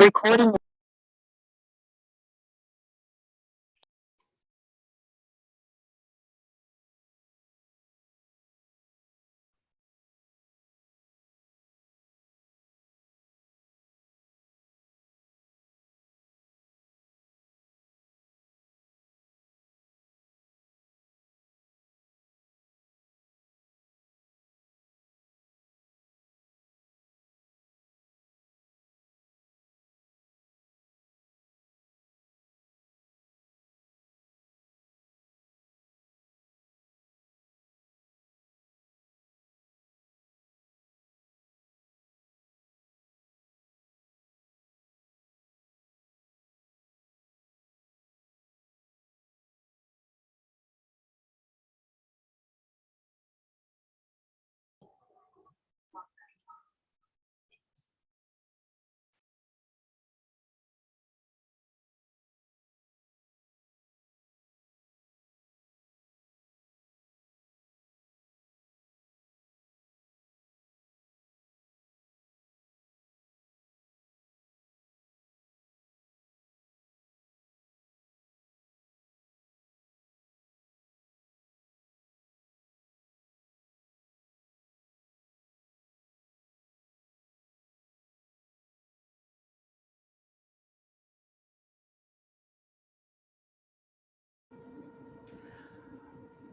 Recording.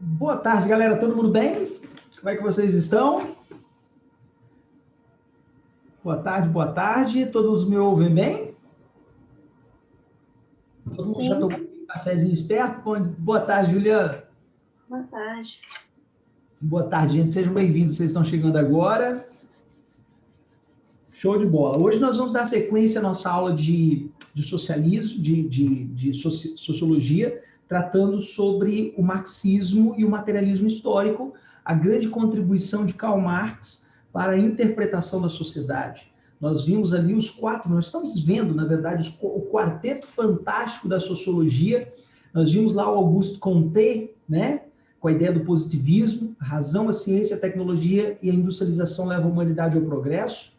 Boa tarde, galera. Todo mundo bem? Como é que vocês estão? Boa tarde, boa tarde. Todos me ouvem bem? Todo mundo já tomou um cafezinho esperto? Boa tarde, Juliana. Boa tarde. Boa tarde, gente. Sejam bem-vindos. Vocês estão chegando agora. Show de bola. Hoje nós vamos dar sequência à nossa aula de socialismo, de sociologia, tratando sobre o marxismo e o materialismo histórico, a grande contribuição de Karl Marx para a interpretação da sociedade. Nós vimos ali os quatro, nós estamos vendo, na verdade, o quarteto fantástico da sociologia. Nós vimos lá o Auguste Comte, né, com a ideia do positivismo, a razão, a ciência, a tecnologia e a industrialização levam a humanidade ao progresso.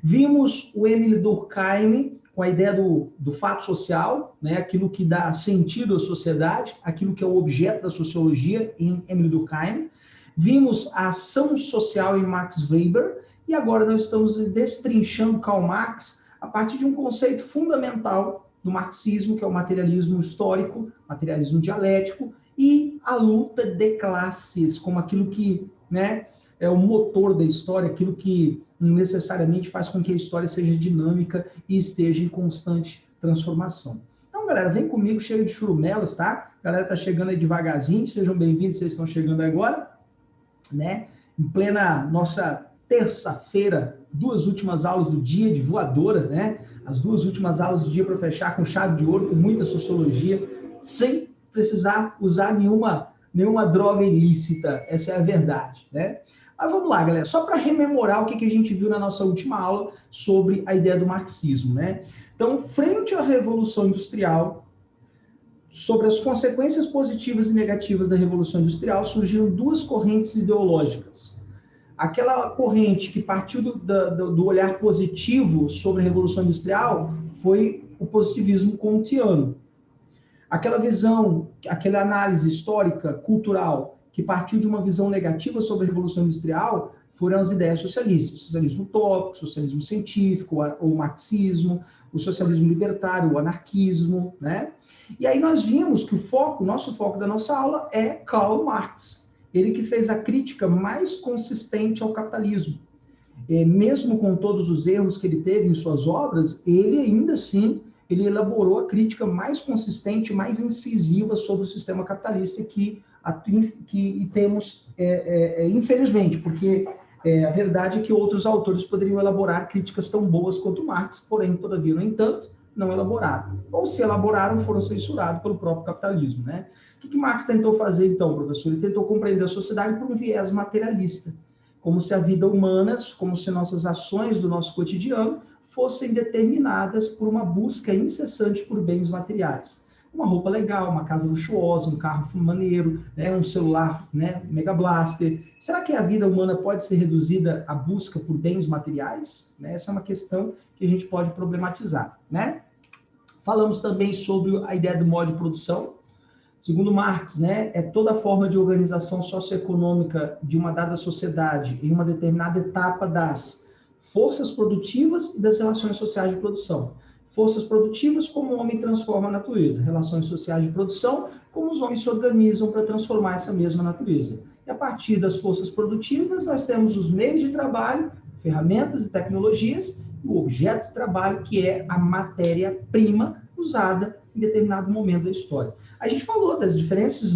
Vimos o Émile Durkheim com a ideia do fato social, né, aquilo que dá sentido à sociedade, aquilo que é o objeto da sociologia em Émile Durkheim. Vimos a ação social em Max Weber, e agora nós estamos destrinchando Karl Marx a partir de um conceito fundamental do marxismo, que é o materialismo histórico, materialismo dialético, e a luta de classes, como aquilo que, né, é o motor da história, aquilo que necessariamente faz com que a história seja dinâmica e esteja em constante transformação. Então, galera, vem comigo, cheio de churumelos, tá? A galera tá chegando aí devagarzinho, sejam bem-vindos, vocês estão chegando agora, né? Em plena nossa terça-feira, duas últimas aulas do dia de voadora, né? As duas últimas aulas do dia para fechar com chave de ouro, com muita sociologia, sem precisar usar nenhuma droga ilícita, essa é a verdade, né? Mas vamos lá, galera, só para rememorar o que a gente viu na nossa última aula sobre a ideia do marxismo, né? Então, frente à Revolução Industrial, sobre as consequências positivas e negativas da Revolução Industrial, surgiram duas correntes ideológicas. Aquela corrente que partiu do olhar positivo sobre a Revolução Industrial foi o positivismo kantiano. Aquela visão, aquela análise histórica, cultural, que partiu de uma visão negativa sobre a Revolução Industrial, foram as ideias socialistas. O socialismo utópico, o socialismo científico, o marxismo, o socialismo libertário, o anarquismo, né? E aí nós vimos que o nosso foco da nossa aula é Karl Marx. Ele que fez a crítica mais consistente ao capitalismo. Mesmo com todos os erros que ele teve em suas obras, ele ainda assim ele elaborou a crítica mais consistente, mais incisiva sobre o sistema capitalista que temos, infelizmente, porque a verdade é que outros autores poderiam elaborar críticas tão boas quanto Marx, porém, todavia, no entanto, não elaboraram. Ou se elaboraram, foram censurados pelo próprio capitalismo, né? O que Marx tentou fazer, então, professor? Ele tentou compreender a sociedade por um viés materialista, como se a vida humana, como se nossas ações do nosso cotidiano fossem determinadas por uma busca incessante por bens materiais. uma roupa legal, uma casa luxuosa, um carro maneiro, né? Um celular, né? Mega Blaster. Será que a vida humana pode ser reduzida à busca por bens materiais? Né? Essa é uma questão que a gente pode problematizar, né? Falamos também sobre a ideia do modo de produção. Segundo Marx, né, é toda forma de organização socioeconômica de uma dada sociedade em uma determinada etapa das forças produtivas e das relações sociais de produção. Forças produtivas, como o homem transforma a natureza. Relações sociais de produção, como os homens se organizam para transformar essa mesma natureza. E a partir das forças produtivas, nós temos os meios de trabalho, ferramentas e tecnologias, e o objeto de trabalho, que é a matéria-prima usada em determinado momento da história. A gente falou das diferentes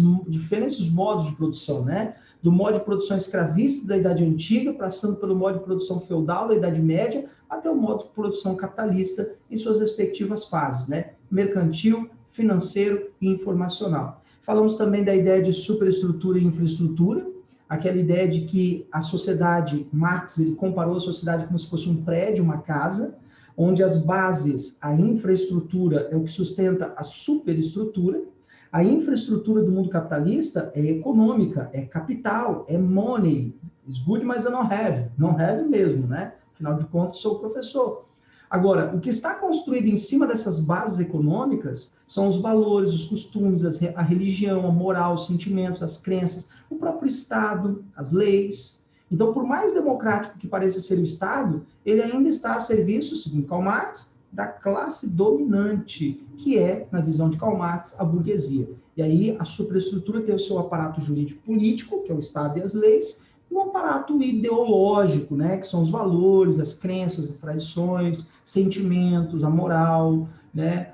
modos de produção, né? Do modo de produção escravista da Idade Antiga, passando pelo modo de produção feudal da Idade Média, até o modo de produção capitalista em suas respectivas fases, né? Mercantil, financeiro e informacional. Falamos também da ideia de superestrutura e infraestrutura, aquela ideia de que a sociedade, Marx, ele comparou a sociedade como se fosse um prédio, uma casa, onde as bases, a infraestrutura é o que sustenta a superestrutura. A infraestrutura do mundo capitalista é econômica, é capital, é money. It's good, mas eu não have. Não have mesmo, né? Afinal de contas, sou professor. Agora, o que está construído em cima dessas bases econômicas são os valores, os costumes, a religião, a moral, os sentimentos, as crenças, o próprio Estado, as leis. Então, por mais democrático que pareça ser o Estado, ele ainda está a serviço, segundo Karl Marx, da classe dominante, que é, na visão de Karl Marx, a burguesia. E aí, a superestrutura tem o seu aparato jurídico-político, que é o Estado e as leis, e um aparato ideológico, né, que são os valores, as crenças, as tradições, sentimentos, a moral, né,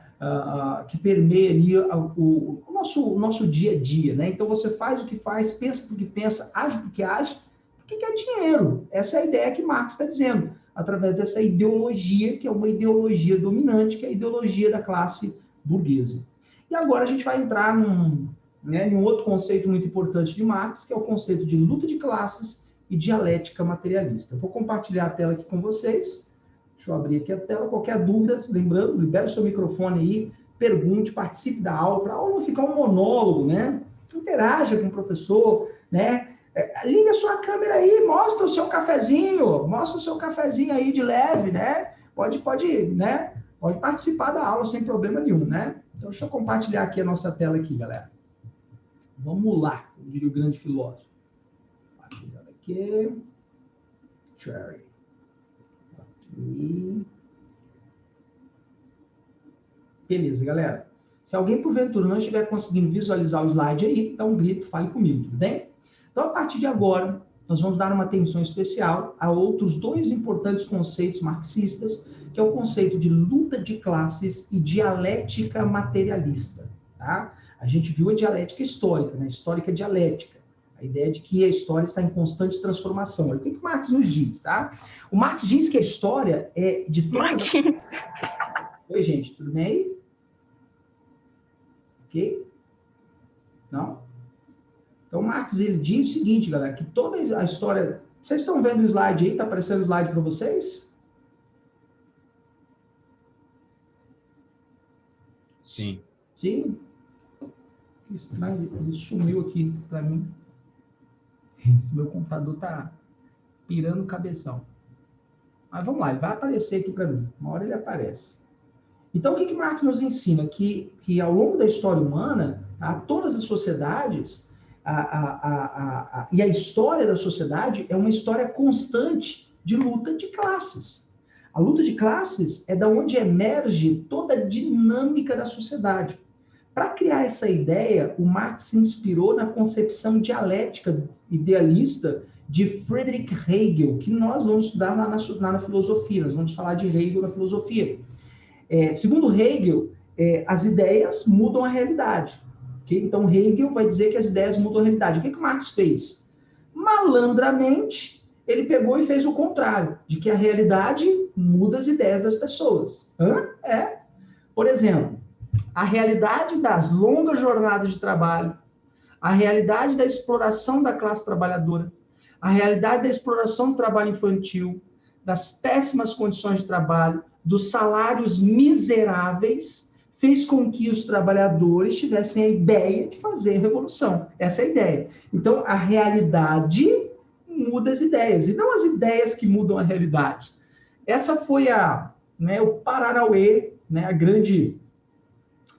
que permeia ali o nosso dia a dia, né? Então, você faz o que faz, pensa o que pensa, age o que age, porque quer dinheiro. Essa é a ideia que Marx está dizendo, através dessa ideologia, que é uma ideologia dominante, que é a ideologia da classe burguesa. E agora a gente vai entrar em um outro conceito muito importante de Marx, que é o conceito de luta de classes e dialética materialista. Eu vou compartilhar a tela aqui com vocês. Deixa eu abrir aqui a tela. Qualquer dúvida, lembrando, libera o seu microfone aí, pergunte, participe da aula, para a aula não ficar um monólogo, né? Interaja com o professor, né? Liga a sua câmera aí, mostra o seu cafezinho aí de leve, né? Pode, né? Pode participar da aula sem problema nenhum, né? Então, deixa eu compartilhar aqui a nossa tela aqui, galera. Vamos lá, como diria o grande filósofo. Aqui. Cherry. Aqui. Beleza, galera. Se alguém, porventura, não estiver conseguindo visualizar o slide aí, dá um grito, fale comigo, tudo bem? Então, a partir de agora, nós vamos dar uma atenção especial a outros dois importantes conceitos marxistas, que é o conceito de luta de classes e dialética materialista, tá? A gente viu a dialética histórica, né? Histórica dialética. A ideia de que a história está em constante transformação. Olha o que o Marx nos diz, tá? O Marx diz que a história é de todas... Oi, gente, tudo bem aí? Ok? Não? Então, Marx, ele diz o seguinte, galera, que toda a história... Vocês estão vendo o slide aí? Está aparecendo o slide para vocês? Sim. Sim? Que estranho, ele sumiu aqui para mim. Esse meu computador tá pirando o cabeção. Mas vamos lá, ele vai aparecer aqui para mim. Uma hora ele aparece. Então, o que Marx nos ensina? Que ao longo da história humana, tá, todas as sociedades... E a história da sociedade é uma história constante de luta de classes. A luta de classes é da onde emerge toda a dinâmica da sociedade. Para criar essa ideia, o Marx se inspirou na concepção dialética idealista de Friedrich Hegel, que nós vamos estudar na filosofia, nós vamos falar de Hegel na filosofia. Segundo Hegel, as ideias mudam a realidade. Okay? Então, Hegel vai dizer que as ideias mudam a realidade. O que o Marx fez? Malandramente, ele pegou e fez o contrário, de que a realidade muda as ideias das pessoas. Por exemplo, a realidade das longas jornadas de trabalho, a realidade da exploração da classe trabalhadora, a realidade da exploração do trabalho infantil, das péssimas condições de trabalho, dos salários miseráveis, fez com que os trabalhadores tivessem a ideia de fazer revolução. Essa é a ideia. Então, a realidade muda as ideias, e não as ideias que mudam a realidade. Essa foi o Paranauê, né, a grande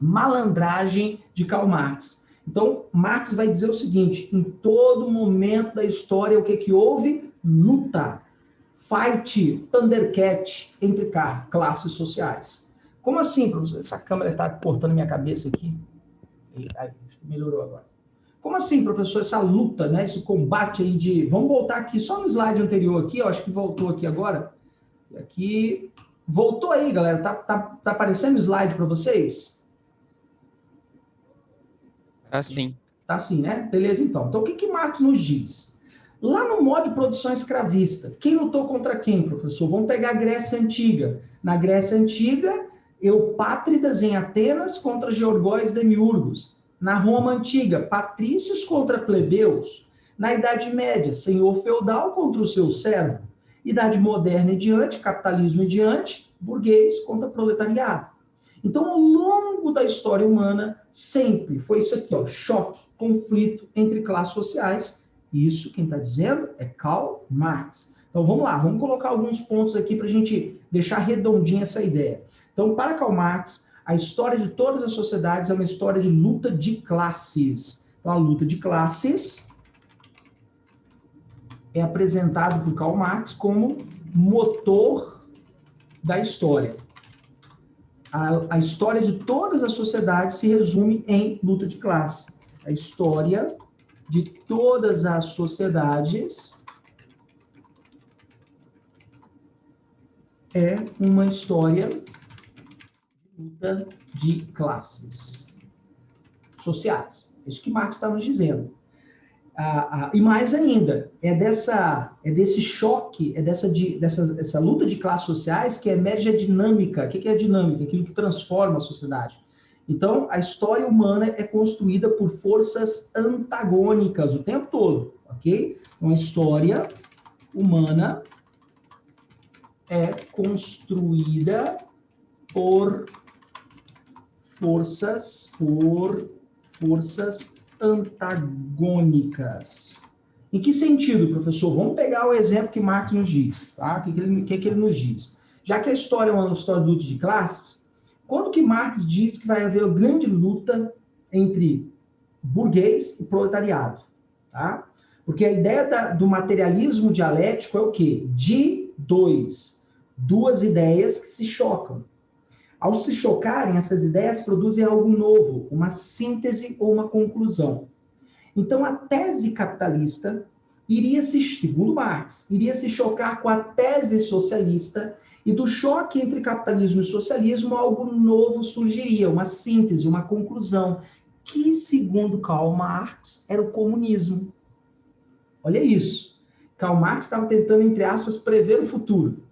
malandragem de Karl Marx. Então, Marx vai dizer o seguinte: em todo momento da história, o que houve? Luta, fight, Thundercat entre classes sociais. Como assim, professor? Essa câmera está cortando minha cabeça aqui. Aí, melhorou agora. Como assim, professor, essa luta, né, esse combate aí de... Vamos voltar aqui, só no slide anterior aqui, eu acho que voltou aqui agora. Aqui, voltou aí, galera. Tá aparecendo o slide para vocês? Assim. Tá assim, né? Beleza, então. Então, o que Marx nos diz? Lá no modo de produção escravista, quem lutou contra quem, professor? Vamos pegar a Grécia Antiga. Na Grécia Antiga, Eupátridas em Atenas contra Georgóis Demiurgos. Na Roma Antiga, patrícios contra plebeus. Na Idade Média, senhor feudal contra o seu servo. Idade Moderna e diante, capitalismo e diante, burguês contra proletariado. Então, ao longo da história humana, sempre foi isso aqui, ó, choque, conflito entre classes sociais. Isso, quem está dizendo, é Karl Marx. Então, vamos lá, vamos colocar alguns pontos aqui para a gente deixar redondinha essa ideia. Então, para Karl Marx, a história de todas as sociedades é uma história de luta de classes. Então, a luta de classes é apresentado por Karl Marx como motor da história. A história de todas as sociedades se resume em luta de classe. A história de todas as sociedades é uma história de luta de classes sociais. Isso que Marx está nos dizendo. E mais ainda, é desse choque, dessa luta de classes sociais que emerge a dinâmica. O que é a dinâmica? Aquilo que transforma a sociedade. Então, a história humana é construída por forças antagônicas o tempo todo, ok? Então, a história humana é construída por forças antagônicas. Em que sentido, professor? Vamos pegar o exemplo que Marx nos diz. Tá? O que ele nos diz? Já que a história é uma história de luta de classes, quando que Marx diz que vai haver uma grande luta entre burguês e proletariado? Tá? Porque a ideia do materialismo dialético é o quê? De duas ideias que se chocam. Ao se chocarem, essas ideias produzem algo novo, uma síntese ou uma conclusão. Então, a tese capitalista segundo Marx, iria se chocar com a tese socialista, e do choque entre capitalismo e socialismo, algo novo surgiria, uma síntese, uma conclusão, que, segundo Karl Marx, era o comunismo. Olha isso. Karl Marx estava tentando, entre aspas, prever o futuro.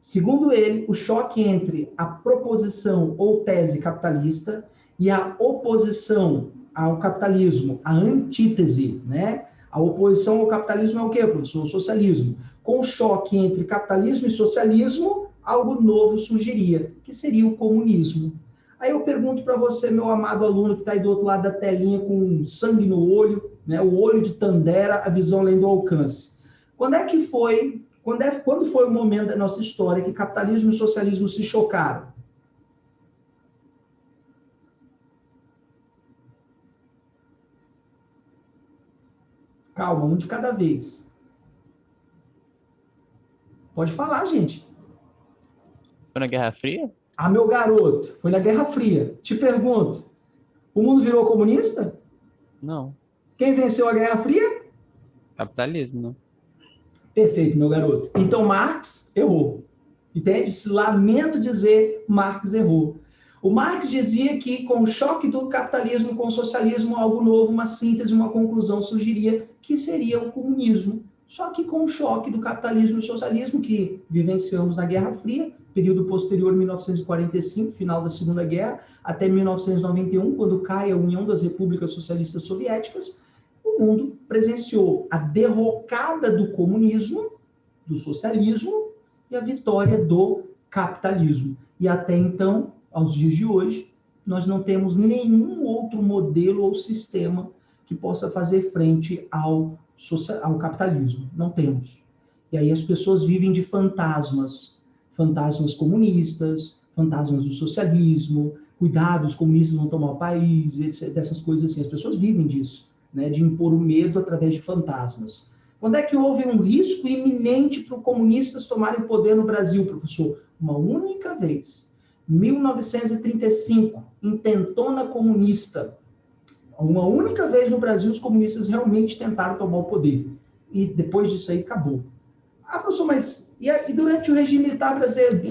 Segundo ele, o choque entre a proposição ou tese capitalista e a oposição ao capitalismo, a antítese, né? A oposição ao capitalismo é o quê, professor? O socialismo. Com o choque entre capitalismo e socialismo, algo novo surgiria, que seria o comunismo. Aí eu pergunto para você, meu amado aluno que está aí do outro lado da telinha com sangue no olho, né? O olho de Tandera, a visão além do alcance. Quando foi o momento da nossa história que capitalismo e socialismo se chocaram? Calma, um de cada vez. Pode falar, gente. Foi na Guerra Fria? Ah, meu garoto, foi na Guerra Fria. Te pergunto, o mundo virou comunista? Não. Quem venceu a Guerra Fria? Capitalismo, não. Perfeito, meu garoto. Então Marx errou. Entende? Lamento dizer, Marx errou. O Marx dizia que com o choque do capitalismo com o socialismo, algo novo, uma síntese, uma conclusão surgiria, que seria o comunismo. Só que com o choque do capitalismo e socialismo que vivenciamos na Guerra Fria, período posterior a 1945, final da Segunda Guerra, até 1991, quando cai a União das Repúblicas Socialistas Soviéticas, o mundo presenciou a derrocada do comunismo, do socialismo e a vitória do capitalismo. E até então, aos dias de hoje, nós não temos nenhum outro modelo ou sistema que possa fazer frente ao capitalismo. Não temos. E aí as pessoas vivem de fantasmas. Fantasmas comunistas, fantasmas do socialismo, cuidado, os comunistas vão tomar o país, dessas coisas assim. As pessoas vivem disso, né, de impor o medo através de fantasmas. Quando é que houve um risco iminente para os comunistas tomarem o poder no Brasil, professor? Uma única vez. 1935, intentona comunista. Uma única vez no Brasil, os comunistas realmente tentaram tomar o poder. E depois disso aí, acabou. Ah, professor, mas e durante o regime militar brasileiro?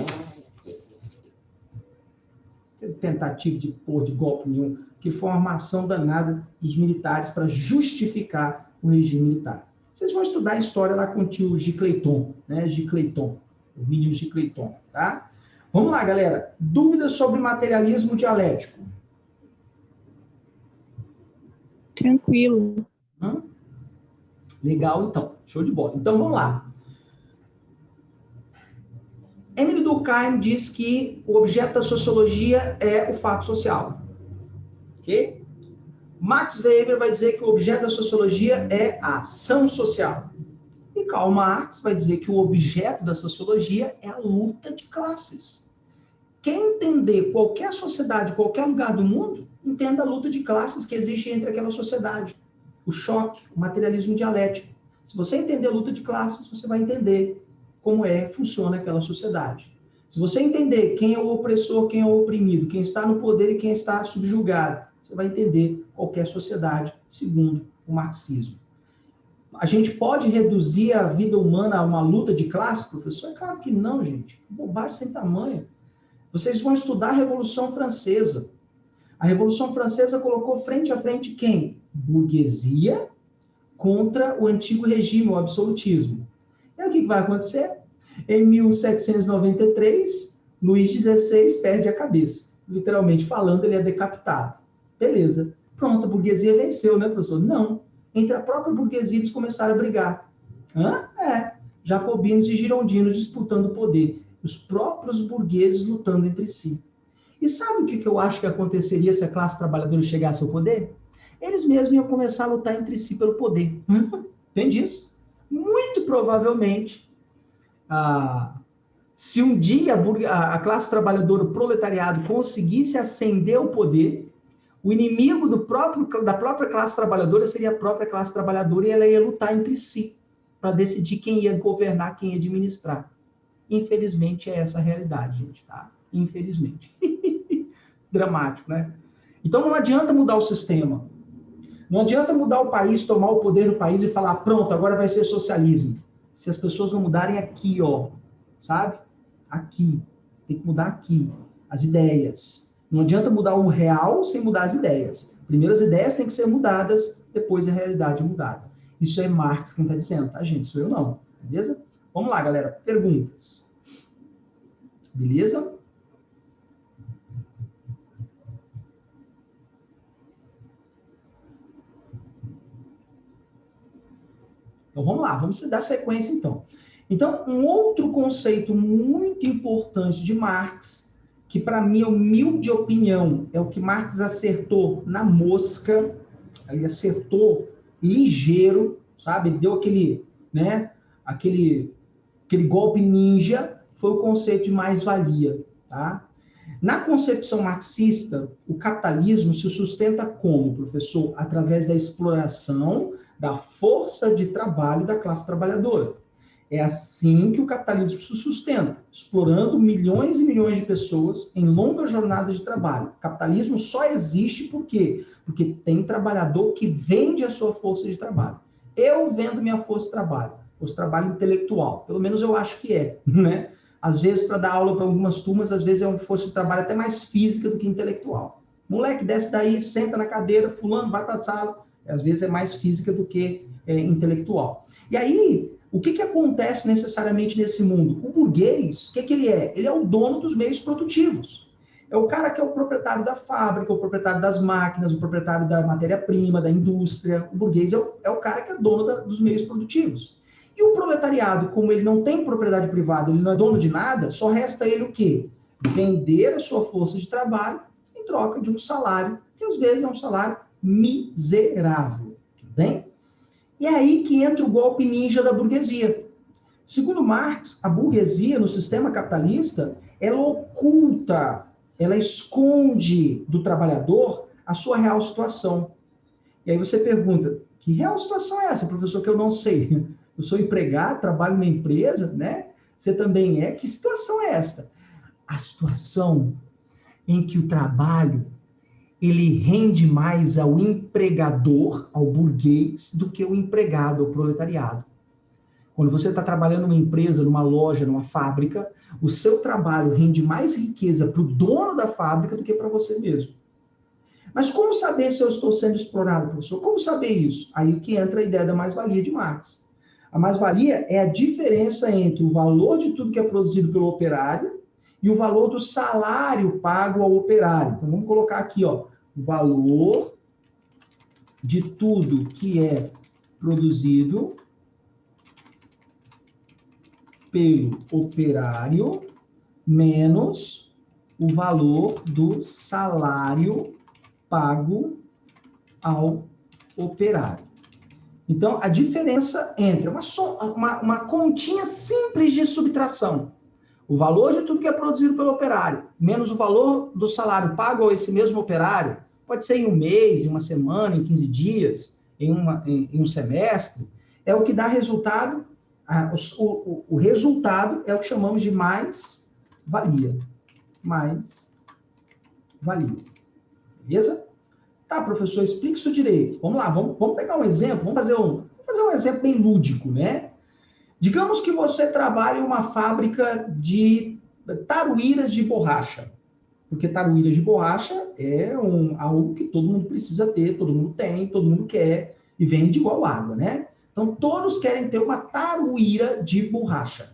Tentativa de pôr de golpe nenhum, que foi uma armação danada dos militares para justificar o regime militar. Vocês vão estudar a história lá com o tio Gicleiton, né? Gicleiton, o menino Gicleiton, tá? Vamos lá, galera. Dúvidas sobre materialismo dialético? Tranquilo. Legal, então. Show de bola. Então, vamos lá. Emile Durkheim diz que o objeto da sociologia é o fato social. Ok? Max Weber vai dizer que o objeto da sociologia é a ação social. E Karl Marx vai dizer que o objeto da sociologia é a luta de classes. Quem entender qualquer sociedade, qualquer lugar do mundo, entenda a luta de classes que existe entre aquela sociedade. O choque, o materialismo dialético. Se você entender a luta de classes, você vai entender como funciona aquela sociedade. Se você entender quem é o opressor, quem é o oprimido, quem está no poder e quem está subjugado, você vai entender qualquer sociedade, segundo o marxismo. A gente pode reduzir a vida humana a uma luta de classe, professor? É claro que não, gente. Bobagem sem tamanho. Vocês vão estudar a Revolução Francesa. A Revolução Francesa colocou frente a frente quem? Burguesia contra o antigo regime, o absolutismo. E aí o que vai acontecer? Em 1793, Luís XVI perde a cabeça. Literalmente falando, ele é decapitado. Beleza. Pronto, a burguesia venceu, né, professor? Não. Entre a própria burguesia, eles começaram a brigar. Jacobinos e girondinos disputando o poder. Os próprios burgueses lutando entre si. E sabe o que eu acho que aconteceria se a classe trabalhadora chegasse ao poder? Eles mesmos iam começar a lutar entre si pelo poder. Entende isso? Muito provavelmente, se um dia a classe trabalhadora, o proletariado, conseguisse ascender ao poder, o inimigo da própria classe trabalhadora seria a própria classe trabalhadora e ela ia lutar entre si para decidir quem ia governar, quem ia administrar. Infelizmente, é essa a realidade, gente, tá? Infelizmente. Dramático, né? Então, não adianta mudar o sistema. Não adianta mudar o país, tomar o poder no país e falar, pronto, agora vai ser socialismo. Se as pessoas não mudarem aqui, ó, sabe? Aqui. Tem que mudar aqui. As ideias. Não adianta mudar o real sem mudar as ideias. Primeiro as ideias têm que ser mudadas, depois a realidade é mudada. Isso é Marx quem está dizendo, tá, gente? Sou eu não. Beleza? Vamos lá, galera. Perguntas. Beleza? Então, vamos lá. Vamos dar sequência, então. Então, um outro conceito muito importante de Marx, que para mim é humilde opinião, é o que Marx acertou na mosca, ele acertou ligeiro, sabe? Deu aquele, né? Aquele golpe ninja, foi o conceito de mais-valia, tá? Na concepção marxista, o capitalismo se sustenta como, professor? Através da exploração da força de trabalho da classe trabalhadora. É assim que o capitalismo se sustenta, explorando milhões e milhões de pessoas em longas jornadas de trabalho. O capitalismo só existe por quê? Porque tem trabalhador que vende a sua força de trabalho. Eu vendo minha força de trabalho, força de trabalho intelectual, pelo menos eu acho que é, né? Às vezes, para dar aula para algumas turmas, às vezes é uma força de trabalho até mais física do que intelectual. Moleque, desce daí, senta na cadeira, fulano, vai para a sala. Às vezes é mais física do que intelectual. E aí, o que acontece necessariamente nesse mundo? O burguês, o que ele é? Ele é o dono dos meios produtivos. É o cara que é o proprietário da fábrica, o proprietário das máquinas, o proprietário da matéria-prima, da indústria. O burguês é o cara que é dono dos meios produtivos. E o proletariado, como ele não tem propriedade privada, ele não é dono de nada, só resta ele o quê? Vender a sua força de trabalho em em troca de um salário, que às vezes é um salário miserável. Tudo bem? E é aí que entra o golpe ninja da burguesia. Segundo Marx, a burguesia no sistema capitalista, ela oculta, ela esconde do trabalhador a sua real situação. E aí você pergunta, que real situação é essa, professor, que eu não sei? Eu sou empregado, trabalho numa empresa, né? Você também é? Que situação é esta? A situação em que o trabalho ele rende mais ao empregador, ao burguês, do que o empregado, ao proletariado. Quando você está trabalhando numa empresa, numa loja, numa fábrica, o seu trabalho rende mais riqueza para o dono da fábrica do que para você mesmo. Mas como saber se eu estou sendo explorado, professor? Como saber isso? Aí que entra a ideia da mais-valia de Marx. A mais-valia é a diferença entre o valor de tudo que é produzido pelo operário e o valor do salário pago ao operário. Então, vamos colocar aqui, ó, o valor de tudo que é produzido pelo operário menos o valor do salário pago ao operário. Então, a diferença entre uma continha simples de subtração, o valor de tudo que é produzido pelo operário, menos o valor do salário pago a esse mesmo operário, pode ser em um mês, em uma semana, em 15 dias, em um semestre, é o que dá resultado. O resultado é o que chamamos de mais-valia. Mais-valia. Beleza? Tá, professor, explique isso direito. Vamos lá, vamos pegar um exemplo, vamos fazer um exemplo bem lúdico, né? Digamos que você trabalha em uma fábrica de taruíras de borracha, porque taruíras de borracha é algo que todo mundo precisa ter, todo mundo tem, todo mundo quer, e vende igual água, né? Então, todos querem ter uma taruíra de borracha.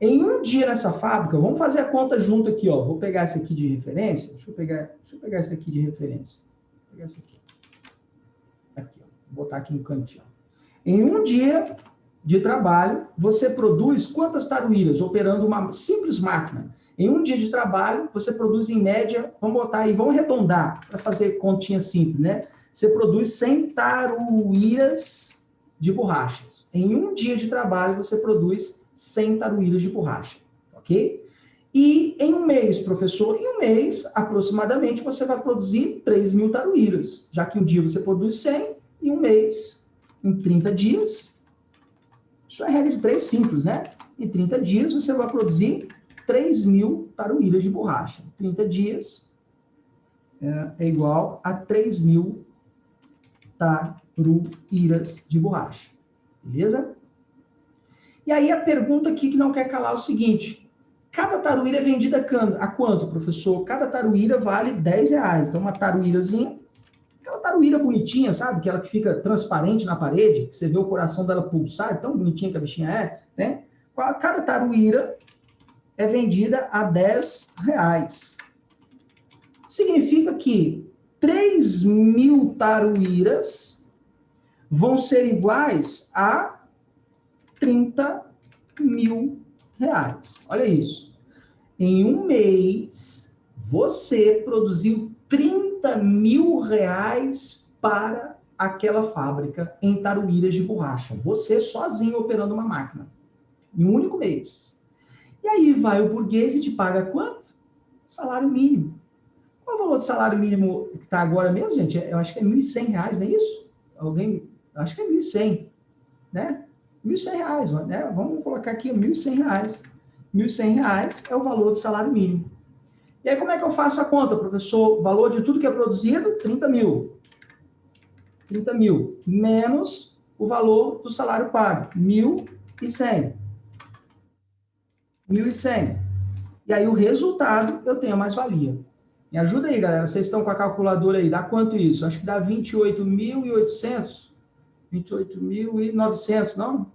Em um dia nessa fábrica, vamos fazer a conta junto aqui, ó. Vou pegar esse aqui de referência. Deixa eu pegar esse aqui de referência. Vou pegar esse aqui. Aqui, ó. Vou botar aqui no cantinho. Em um dia de trabalho, você produz quantas taruíras operando uma simples máquina? Em um dia de trabalho, você produz em média, vamos botar aí, vamos arredondar para fazer continha simples, né? Você produz 100 taruíras de borrachas. Em um dia de trabalho, você produz 100 taruíras de borracha, ok? E em um mês, professor, em um mês, aproximadamente, você vai produzir 3.000 taruíras, já que um dia você produz 100, e um mês, em 30 dias, isso é regra de 3 simples, né? Em 30 dias, você vai produzir 3.000 taruíras de borracha. 30 dias é igual a 3.000 taruíras de borracha. Beleza? E aí a pergunta aqui que não quer calar é o seguinte: cada taruíra é vendida a quanto, professor? Cada taruíra vale R$10. Então, uma taruírazinha, aquela taruíra bonitinha, sabe? Aquela que fica transparente na parede, que você vê o coração dela pulsar, é tão bonitinha que a bichinha é, né? Cada taruíra é vendida a R$10. Significa que 3.000 taruíras vão ser iguais a R$30.000. Olha isso. Em um mês, você produziu R$30.000 para aquela fábrica em taruíras de borracha. Você sozinho operando uma máquina. Em um único mês. E aí vai o burguês e te paga quanto? Salário mínimo. Qual é o valor do salário mínimo que está agora mesmo, gente? Eu acho que é R$1.100, não é isso? Eu acho que é 1.100, né? R$1.100, né? Vamos colocar aqui R$1.100. R$1.100 é o valor do salário mínimo. E aí, como é que eu faço a conta, professor? Valor de tudo que é produzido, 30.000. 30.000 menos o valor do salário pago, 1.100. 1.100. E aí, o resultado, eu tenho a mais-valia. Me ajuda aí, galera. Vocês estão com a calculadora aí. Dá quanto isso? Acho que dá 28.800. 28.900, não?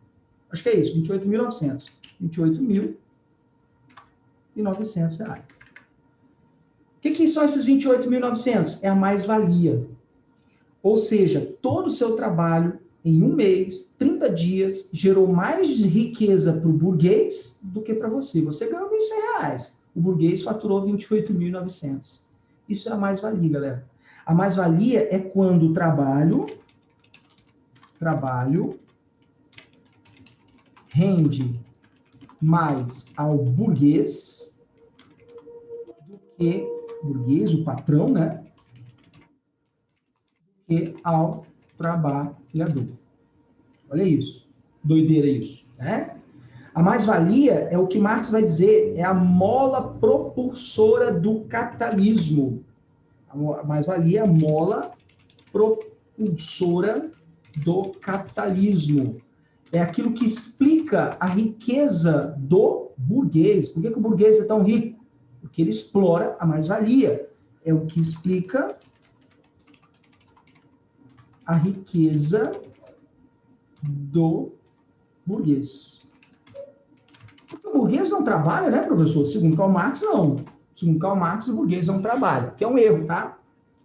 Acho que é isso, 28.900. R$28.900. O que são esses 28.900? É a mais-valia. Ou seja, todo o seu trabalho em um mês, 30 dias, gerou mais riqueza para o burguês do que para você. Você ganhou R$1.100. O burguês faturou 28.900. Isso é a mais-valia, galera. A mais-valia é quando o trabalho rende mais ao burguês do que o patrão, né? Que ao trabalhador. Olha isso. Doideira isso, né? A mais-valia é o que Marx vai dizer, é a mola propulsora do capitalismo. A mais-valia é a mola propulsora do capitalismo. É aquilo que explica a riqueza do burguês. Por que o burguês é tão rico? Porque ele explora a mais-valia. É o que explica a riqueza do burguês. Porque o burguês não trabalha, né, professor? Segundo Karl Marx, não. Segundo Karl Marx, o burguês não trabalha, que é um erro, tá?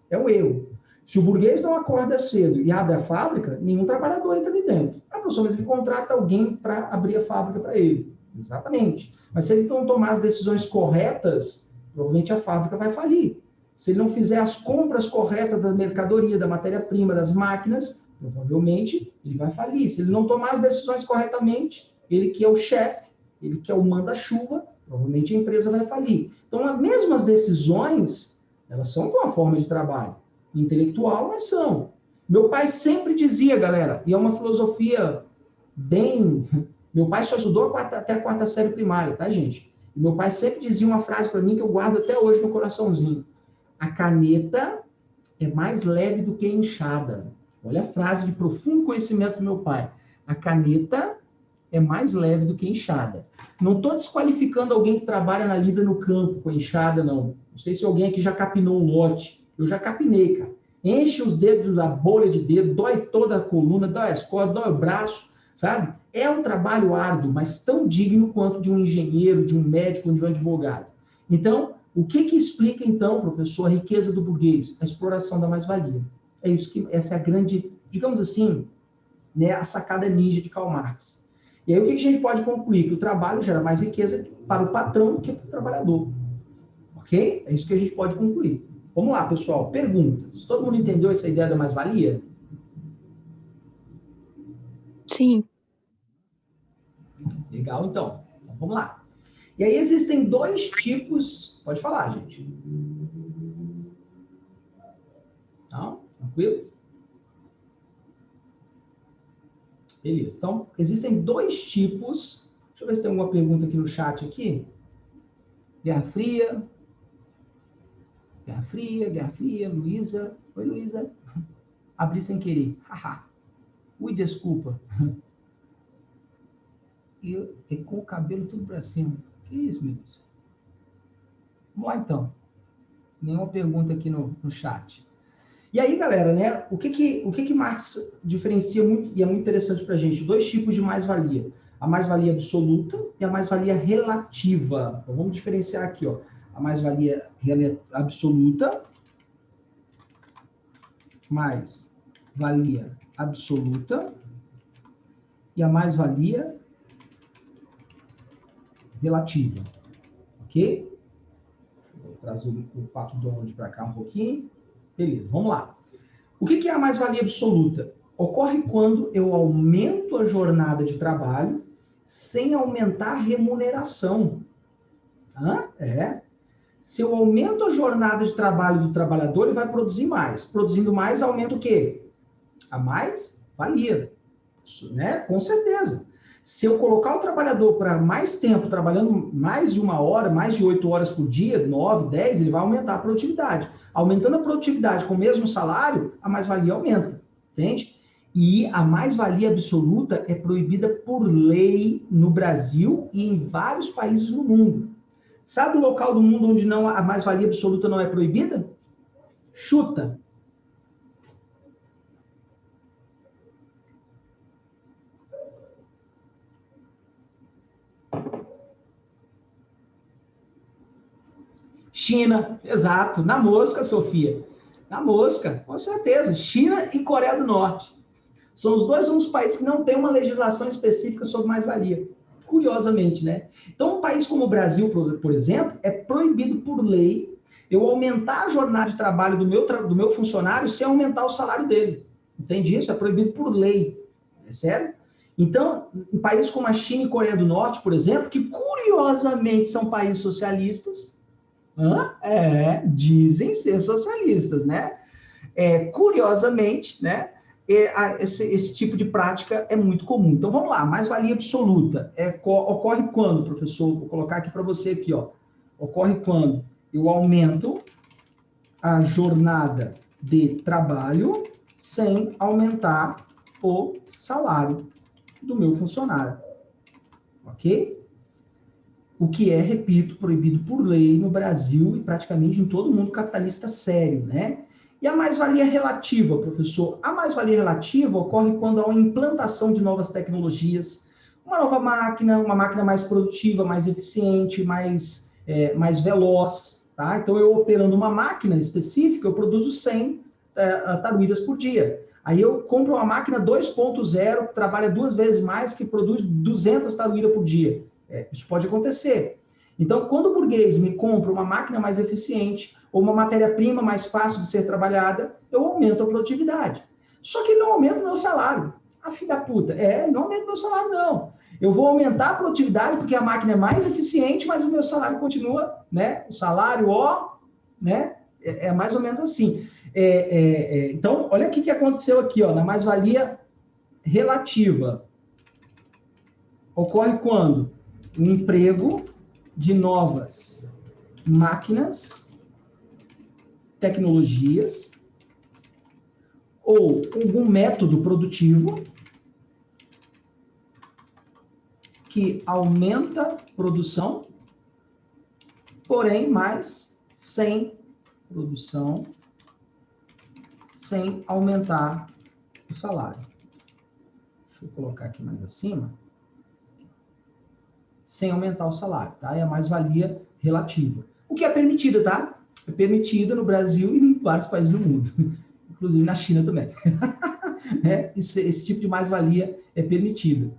É um erro. Se o burguês não acorda cedo e abre a fábrica, nenhum trabalhador entra ali dentro. Ah, professor, mas ele contrata alguém para abrir a fábrica para ele. Exatamente. Mas se ele não tomar as decisões corretas, provavelmente a fábrica vai falir. Se ele não fizer as compras corretas da mercadoria, da matéria-prima, das máquinas, provavelmente ele vai falir. Se ele não tomar as decisões corretamente, ele que é o chefe, ele que é o manda-chuva, provavelmente a empresa vai falir. Então, as mesmas decisões, elas são uma forma de trabalho intelectual, mas são. Meu pai sempre dizia, galera, e é uma filosofia bem... Meu pai só estudou até a quarta série primária, tá, gente? E meu pai sempre dizia uma frase para mim que eu guardo até hoje no coraçãozinho. A caneta é mais leve do que a enxada. Olha a frase de profundo conhecimento do meu pai. A caneta é mais leve do que a enxada. Não estou desqualificando alguém que trabalha na lida no campo com enxada, não. Não sei se alguém aqui já capinou um lote. Eu já capinei, cara. Enche os dedos da bolha de dedo, dói toda a coluna, dói as costas, dói o braço, sabe? É um trabalho árduo, mas tão digno quanto de um engenheiro, de um médico, de um advogado. Então, o que explica, então, professor, a riqueza do burguês? A exploração da mais-valia. É isso que, essa é a grande, digamos assim, né, a sacada ninja de Karl Marx. E aí o que a gente pode concluir? Que o trabalho gera mais riqueza para o patrão do que para o trabalhador. Ok? É isso que a gente pode concluir. Vamos lá, pessoal. Perguntas. Todo mundo entendeu essa ideia da mais-valia? Sim. Legal, então. Então, vamos lá. E aí existem dois tipos... Pode falar, gente. Não? Tranquilo? Beleza. Então, existem dois tipos... Deixa eu ver se tem alguma pergunta aqui no chat aqui. Guerra Fria. Guerra Fria, Luísa. Oi, Luísa. Abri sem querer. Haha. Ui, desculpa. E com o cabelo tudo para cima. Que isso, meu Deus? Vamos lá, então. Nenhuma pergunta aqui no chat. E aí, galera, né? O que Marx diferencia muito, e é muito interessante para a gente? Dois tipos de mais-valia. A mais-valia absoluta e a mais-valia relativa. Então, vamos diferenciar aqui, ó. A mais-valia absoluta, mais-valia absoluta e a mais-valia relativa. Ok? Vou trazer o pato Donald para cá um pouquinho. Beleza, vamos lá. O que é a mais-valia absoluta? Ocorre quando eu aumento a jornada de trabalho sem aumentar a remuneração. Se eu aumento a jornada de trabalho do trabalhador, ele vai produzir mais. Produzindo mais, aumenta o quê? A mais-valia. Né? Com certeza. Se eu colocar o trabalhador para mais tempo, trabalhando mais de 1 hora, mais de 8 horas por dia, 9, 10, ele vai aumentar a produtividade. Aumentando a produtividade com o mesmo salário, a mais-valia aumenta. Entende? E a mais-valia absoluta é proibida por lei no Brasil e em vários países no mundo. Sabe o local do mundo onde não, a mais-valia absoluta não é proibida? Chuta. China, exato. Na mosca, Sofia. Na mosca, com certeza. China e Coreia do Norte. São os dois únicos países que não têm uma legislação específica sobre mais-valia. Curiosamente, né? Então, um país como o Brasil, por exemplo, é proibido por lei eu aumentar a jornada de trabalho do meu funcionário sem aumentar o salário dele. Entende isso? É proibido por lei. É sério? Então, em países como a China e Coreia do Norte, por exemplo, que curiosamente são países socialistas, dizem ser socialistas, né? Curiosamente, né? Esse tipo de prática é muito comum. Então, vamos lá, mais-valia absoluta. Ocorre quando, professor? Vou colocar aqui para você aqui, ó. Ocorre quando eu aumento a jornada de trabalho sem aumentar o salário do meu funcionário. Ok? O que é, repito, proibido por lei no Brasil e praticamente em todo mundo capitalista sério, né? E a mais-valia relativa, professor? A mais-valia relativa ocorre quando há uma implantação de novas tecnologias, uma nova máquina, uma máquina mais produtiva, mais eficiente, mais veloz, tá? Então, eu operando uma máquina específica, eu produzo 100 taruíras por dia. Aí eu compro uma máquina 2.0, que trabalha 2 vezes mais, que produz 200 taruíras por dia. Isso pode acontecer. Então, quando o burguês me compra uma máquina mais eficiente ou uma matéria-prima mais fácil de ser trabalhada, eu aumento a produtividade. Só que não aumenta o meu salário. Ah, filho da puta. Não aumenta o meu salário, não. Eu vou aumentar a produtividade porque a máquina é mais eficiente, mas o meu salário continua, né? O salário, né? É mais ou menos assim. Então, olha o que aconteceu aqui, ó, na mais-valia relativa. Ocorre quando? O emprego de novas máquinas, tecnologias, ou algum método produtivo que aumenta a produção, porém, mais sem produção, sem aumentar o salário. Deixa eu colocar aqui mais acima. Sem aumentar o salário, tá? É a mais-valia relativa. O que é permitido, tá? É permitida no Brasil e em vários países do mundo. Inclusive na China também. Esse tipo de mais-valia é permitido.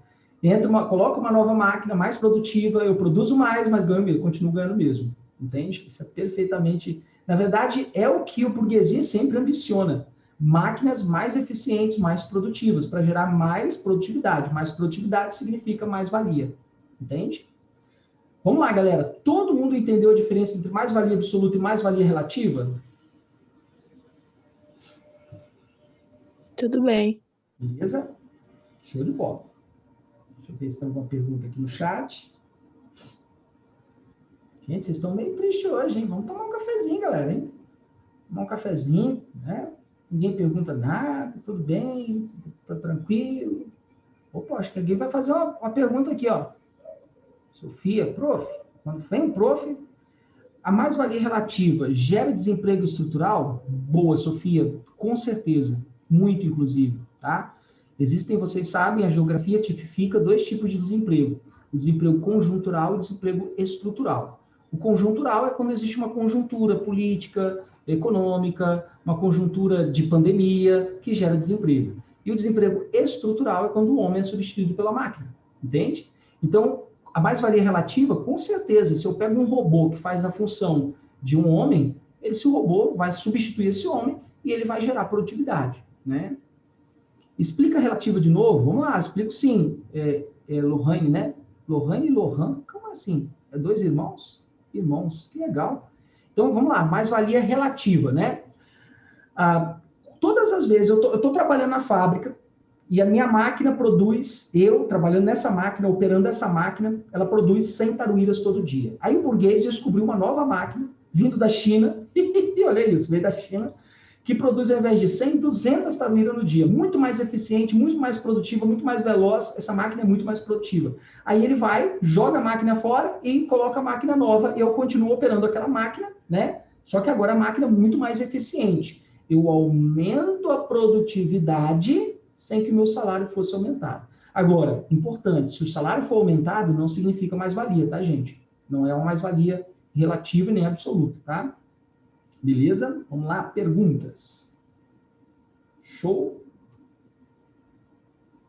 Coloca uma nova máquina mais produtiva, eu produzo mais, mas ganho mesmo, continuo ganhando mesmo. Entende? Isso é perfeitamente... Na verdade, é o que o burguesia sempre ambiciona. Máquinas mais eficientes, mais produtivas, para gerar mais produtividade. Mais produtividade significa mais-valia. Entende? Vamos lá, galera. Todo mundo entendeu a diferença entre mais-valia absoluta e mais-valia relativa? Tudo bem. Beleza? Show de bola. Deixa eu ver se tem alguma pergunta aqui no chat. Gente, vocês estão meio tristes hoje, hein? Vamos tomar um cafezinho, galera, hein? Tomar um cafezinho, né? Ninguém pergunta nada, tudo bem, tá tranquilo. Opa, acho que alguém vai fazer uma pergunta aqui, ó. Sofia, prof, quando vem um prof, a mais-valia relativa gera desemprego estrutural? Boa, Sofia, com certeza, muito inclusive, tá? Existem, vocês sabem, a geografia tipifica 2 tipos de desemprego, o desemprego conjuntural e o desemprego estrutural. O conjuntural é quando existe uma conjuntura política, econômica, uma conjuntura de pandemia que gera desemprego. E o desemprego estrutural é quando o homem é substituído pela máquina, entende? Então, a mais-valia relativa, com certeza, se eu pego um robô que faz a função de um homem, esse robô vai substituir esse homem e ele vai gerar produtividade, né? Explica a relativa de novo? Vamos lá, explico sim. Lohane, né? Lohane e Lohan? Como assim? 2 irmãos? Irmãos, que legal. Então, vamos lá, mais-valia relativa, né? Todas as vezes, eu tô trabalhando na fábrica, e a minha máquina produz, eu trabalhando nessa máquina, operando essa máquina, ela produz 100 taruíras todo dia. Aí o burguês descobriu uma nova máquina, vindo da China, e olha isso, veio da China, que produz ao invés de 100, 200 taruíras no dia. Muito mais eficiente, muito mais produtiva, muito mais veloz, essa máquina é muito mais produtiva. Aí ele vai, joga a máquina fora e coloca a máquina nova, e eu continuo operando aquela máquina, né? Só que agora a máquina é muito mais eficiente. Eu aumento a produtividade sem que o meu salário fosse aumentado. Agora, importante, se o salário for aumentado, não significa mais-valia, tá, gente? Não é uma mais-valia relativa nem absoluta, tá? Beleza? Vamos lá, perguntas. Show?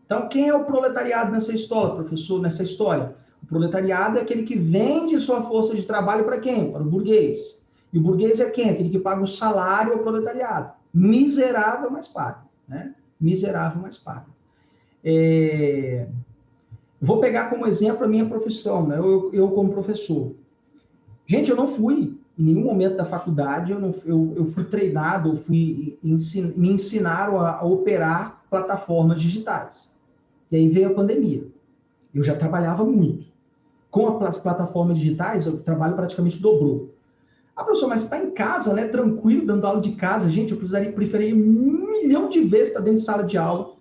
Então, quem é o proletariado nessa história, professor, nessa história? O proletariado é aquele que vende sua força de trabalho para quem? Para o burguês. E o burguês é quem? Aquele que paga o salário ao proletariado. Miserável, mas paga. Né? Miserável, mas paga. Vou pegar como exemplo a minha profissão, né? Eu como professor. Gente, eu não fui, em nenhum momento da faculdade, eu fui treinado, me ensinaram a operar plataformas digitais. E aí veio a pandemia. Eu já trabalhava muito. Com as plataformas digitais, o trabalho praticamente dobrou. Ah, professor, mas você está em casa, né? Tranquilo, dando aula de casa. Gente, eu preferia 1 milhão de vezes estar dentro de sala de aula,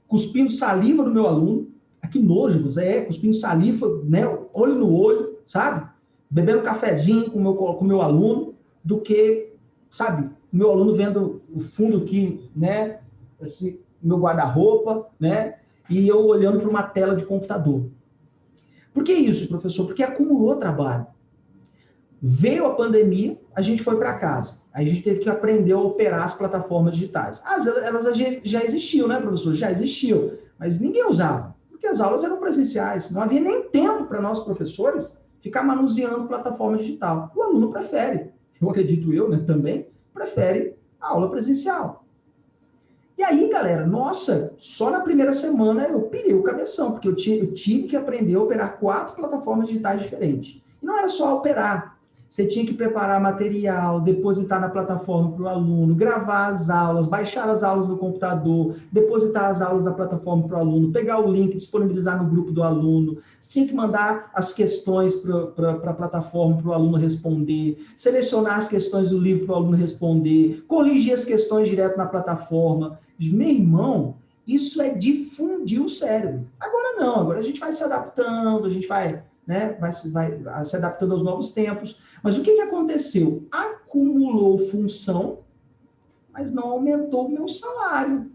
cuspindo saliva no meu aluno. Ah, que nojo, cuspindo saliva, né? Olho no olho, sabe? Bebendo cafezinho com o meu aluno, do que, sabe, o meu aluno vendo o fundo aqui, né? Esse meu guarda-roupa, né? E eu olhando para uma tela de computador. Por que isso, professor? Porque acumulou trabalho. Veio a pandemia, a gente foi para casa. Aí a gente teve que aprender a operar as plataformas digitais. Elas já existiam, né, professor? Já existiam, mas ninguém usava, porque as aulas eram presenciais. Não havia nem tempo para nós, professores, ficar manuseando plataforma digital. O aluno prefere, eu acredito eu, né, também, prefere a aula presencial. E aí, galera, nossa, só na primeira semana eu pirei o cabeção, porque eu tive que aprender a operar 4 plataformas digitais diferentes. E não era só operar. Você tinha que preparar material, depositar na plataforma para o aluno, gravar as aulas, baixar as aulas no computador, depositar as aulas na plataforma para o aluno, pegar o link, disponibilizar no grupo do aluno, tinha que mandar as questões para a plataforma para o aluno responder, selecionar as questões do livro para o aluno responder, corrigir as questões direto na plataforma. Meu irmão, isso é difundir o cérebro. Agora não, agora a gente vai se adaptando, a gente vai, né, vai se adaptando aos novos tempos. Mas o que aconteceu? Acumulou função, mas não aumentou o meu salário.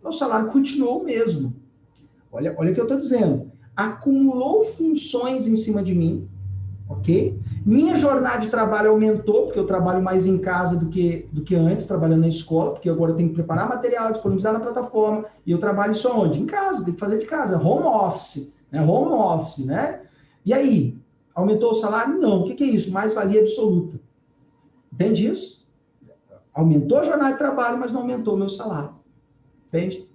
Meu salário continuou o mesmo. Olha o que eu estou dizendo. Acumulou funções em cima de mim, ok? Minha jornada de trabalho aumentou, porque eu trabalho mais em casa do que antes, trabalhando na escola, porque agora eu tenho que preparar material, disponibilizar na plataforma, e eu trabalho isso onde? Em casa, tenho que fazer de casa, home office, né? Home office, né? E aí, aumentou o salário? Não. O que é isso? Mais-valia absoluta. Entende isso? Aumentou a jornada de trabalho, mas não aumentou o meu salário. Entende?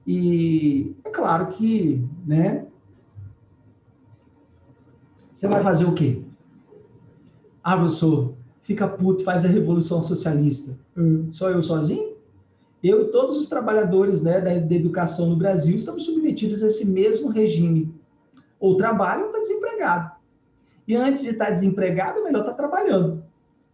E é claro que, né? Você vai fazer o quê? Ah, professor, fica puto, faz a revolução socialista. Só eu sozinho? Eu e todos os trabalhadores, né, da educação no Brasil estamos submetidos a esse mesmo regime. Ou trabalha ou está desempregado. E antes de estar desempregado, é melhor estar trabalhando.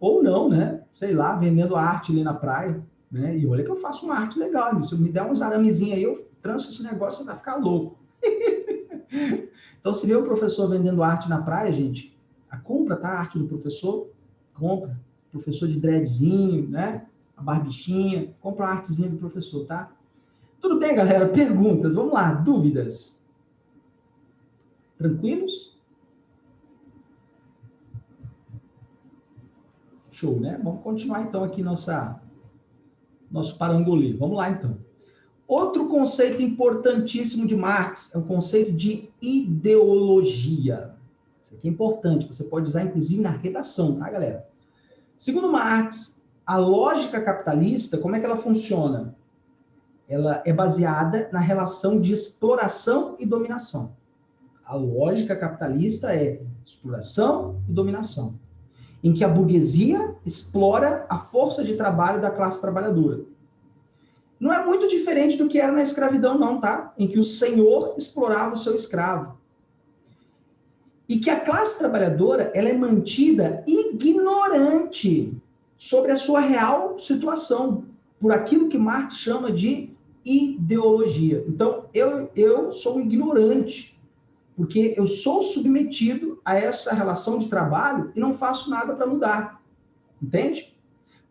Ou não, né? Sei lá, vendendo arte ali na praia. Né? E olha que eu faço uma arte legal. Se eu me der uns aramezinhos aí, eu tranço esse negócio e vai ficar louco. Então, se vê o professor vendendo arte na praia, gente, compra, tá? A arte do professor, compra. Professor de dreadzinho, né? A barbichinha, compra a artezinha do professor, tá? Tudo bem, galera? Perguntas, vamos lá, dúvidas? Tranquilos? Show, né? Vamos continuar, então, aqui nosso parangolê. Vamos lá, então. Outro conceito importantíssimo de Marx é o conceito de ideologia. Isso aqui é importante, você pode usar, inclusive, na redação, tá, galera? Segundo Marx, a lógica capitalista, como é que ela funciona? Ela é baseada na relação de exploração e dominação. A lógica capitalista é exploração e dominação, em que a burguesia explora a força de trabalho da classe trabalhadora. Não é muito diferente do que era na escravidão, não, tá? Em que o senhor explorava o seu escravo. E que a classe trabalhadora, ela é mantida ignorante sobre a sua real situação, por aquilo que Marx chama de ideologia. Então, eu sou um ignorante, porque eu sou submetido a essa relação de trabalho e não faço nada para mudar. Entende?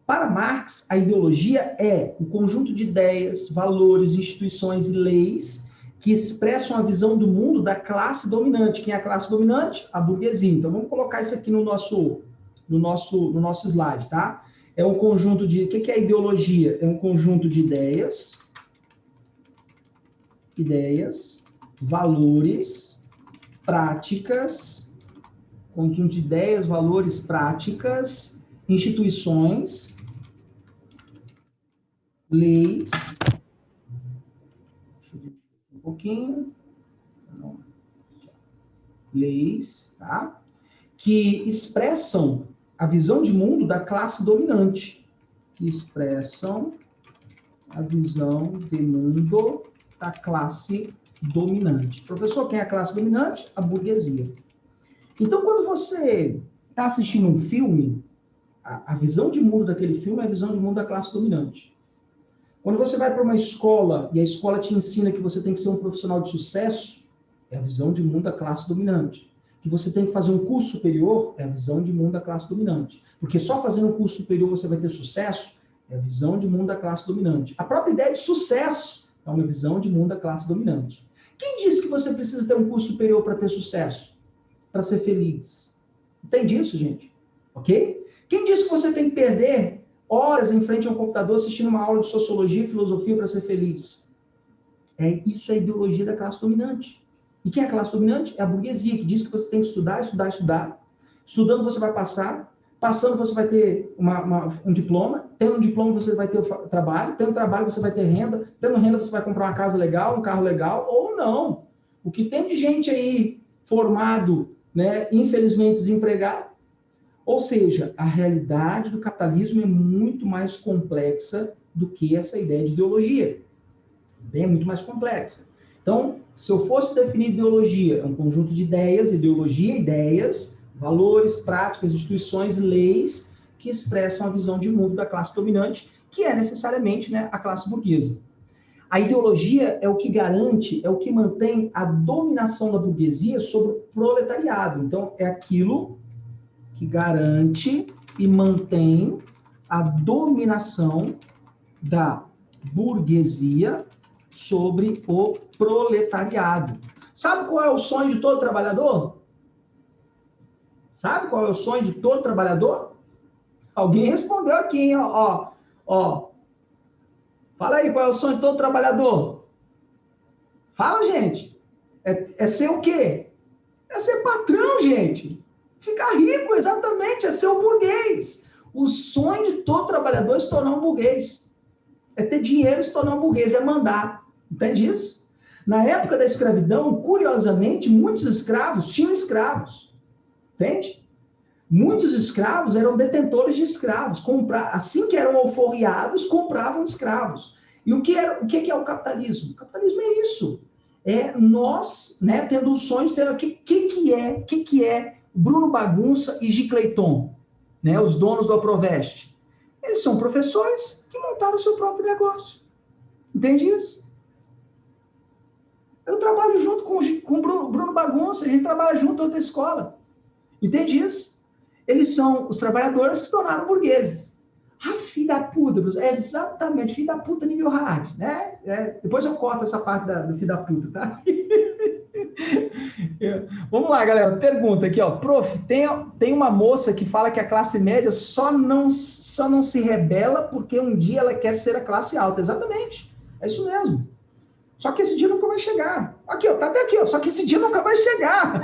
Para Marx, a ideologia é o conjunto de ideias, valores, instituições e leis que expressam a visão do mundo da classe dominante. Quem é a classe dominante? A burguesia. Então, vamos colocar isso aqui no nosso slide, tá? É um conjunto de... O que é a ideologia? É um conjunto de ideias, valores, práticas, conjunto de ideias, valores, práticas, instituições, leis, deixa eu ver um pouquinho, leis, tá? Que expressam a visão de mundo da classe dominante, que expressam a visão de mundo da classe dominante. Professor, quem é a classe dominante? A burguesia. Então, quando você está assistindo um filme, a visão de mundo daquele filme é a visão de mundo da classe dominante. Quando você vai para uma escola e a escola te ensina que você tem que ser um profissional de sucesso, é a visão de mundo da classe dominante. Que você tem que fazer um curso superior, é a visão de mundo da classe dominante. Porque só fazendo um curso superior você vai ter sucesso, é a visão de mundo da classe dominante. A própria ideia de sucesso é uma visão de mundo da classe dominante. Quem disse que você precisa ter um curso superior para ter sucesso? Para ser feliz? Entende isso, gente? Ok? Quem disse que você tem que perder horas em frente a um computador assistindo uma aula de sociologia e filosofia para ser feliz? Isso é a ideologia da classe dominante. E quem é a classe dominante? É a burguesia, que diz que você tem que estudar, estudar, estudar. Estudando você vai passar, passando você vai ter um diploma, tendo um diploma você vai ter o trabalho, tendo trabalho você vai ter renda, tendo renda você vai comprar uma casa legal, um carro legal, ou não. O que tem de gente aí formado, né, infelizmente desempregado. Ou seja, a realidade do capitalismo é muito mais complexa do que essa ideia de ideologia. É muito mais complexa. Então, se eu fosse definir ideologia, é um conjunto de ideias, ideologia, ideias, valores, práticas, instituições, leis que expressam a visão de mundo da classe dominante, que é necessariamente, né, a classe burguesa. A ideologia é o que garante, é o que mantém a dominação da burguesia sobre o proletariado. Então, é aquilo que garante e mantém a dominação da burguesia sobre o proletariado. Sabe qual é o sonho de todo trabalhador? Sabe qual é o sonho de todo trabalhador? Alguém respondeu aqui, hein? Ó. Fala aí, qual é o sonho de todo trabalhador? Fala, gente. É ser o quê? É ser patrão, gente. Ficar rico, exatamente, é ser o burguês. O sonho de todo trabalhador é se tornar um burguês. É ter dinheiro e se tornar um burguês, é mandar. Entende isso? Na época da escravidão, curiosamente, muitos escravos tinham escravos. Entende? Muitos escravos eram detentores de escravos. Assim que eram alforriados, compravam escravos. E o que é o capitalismo? O capitalismo é isso. É nós, né, tendo o sonho de ter o que é Bruno Bagunça e Gicleiton, né, os donos do Aproveste. Eles são professores que montaram o seu próprio negócio. Entende isso? Eu trabalho junto com o Bruno Bagunça, a gente trabalha junto em outra escola. Entende isso? Eles são os trabalhadores que se tornaram burgueses. Ah, filho da puta, é exatamente, filho da puta nível hard, né? Depois eu corto essa parte do filho da puta, tá? Vamos lá, galera, pergunta aqui, ó. Prof, tem uma moça que fala que a classe média só não se rebela porque um dia ela quer ser a classe alta. Exatamente, é isso mesmo. Só que esse dia nunca vai chegar. Aqui, ó, tá até aqui, ó. Só que esse dia nunca vai chegar.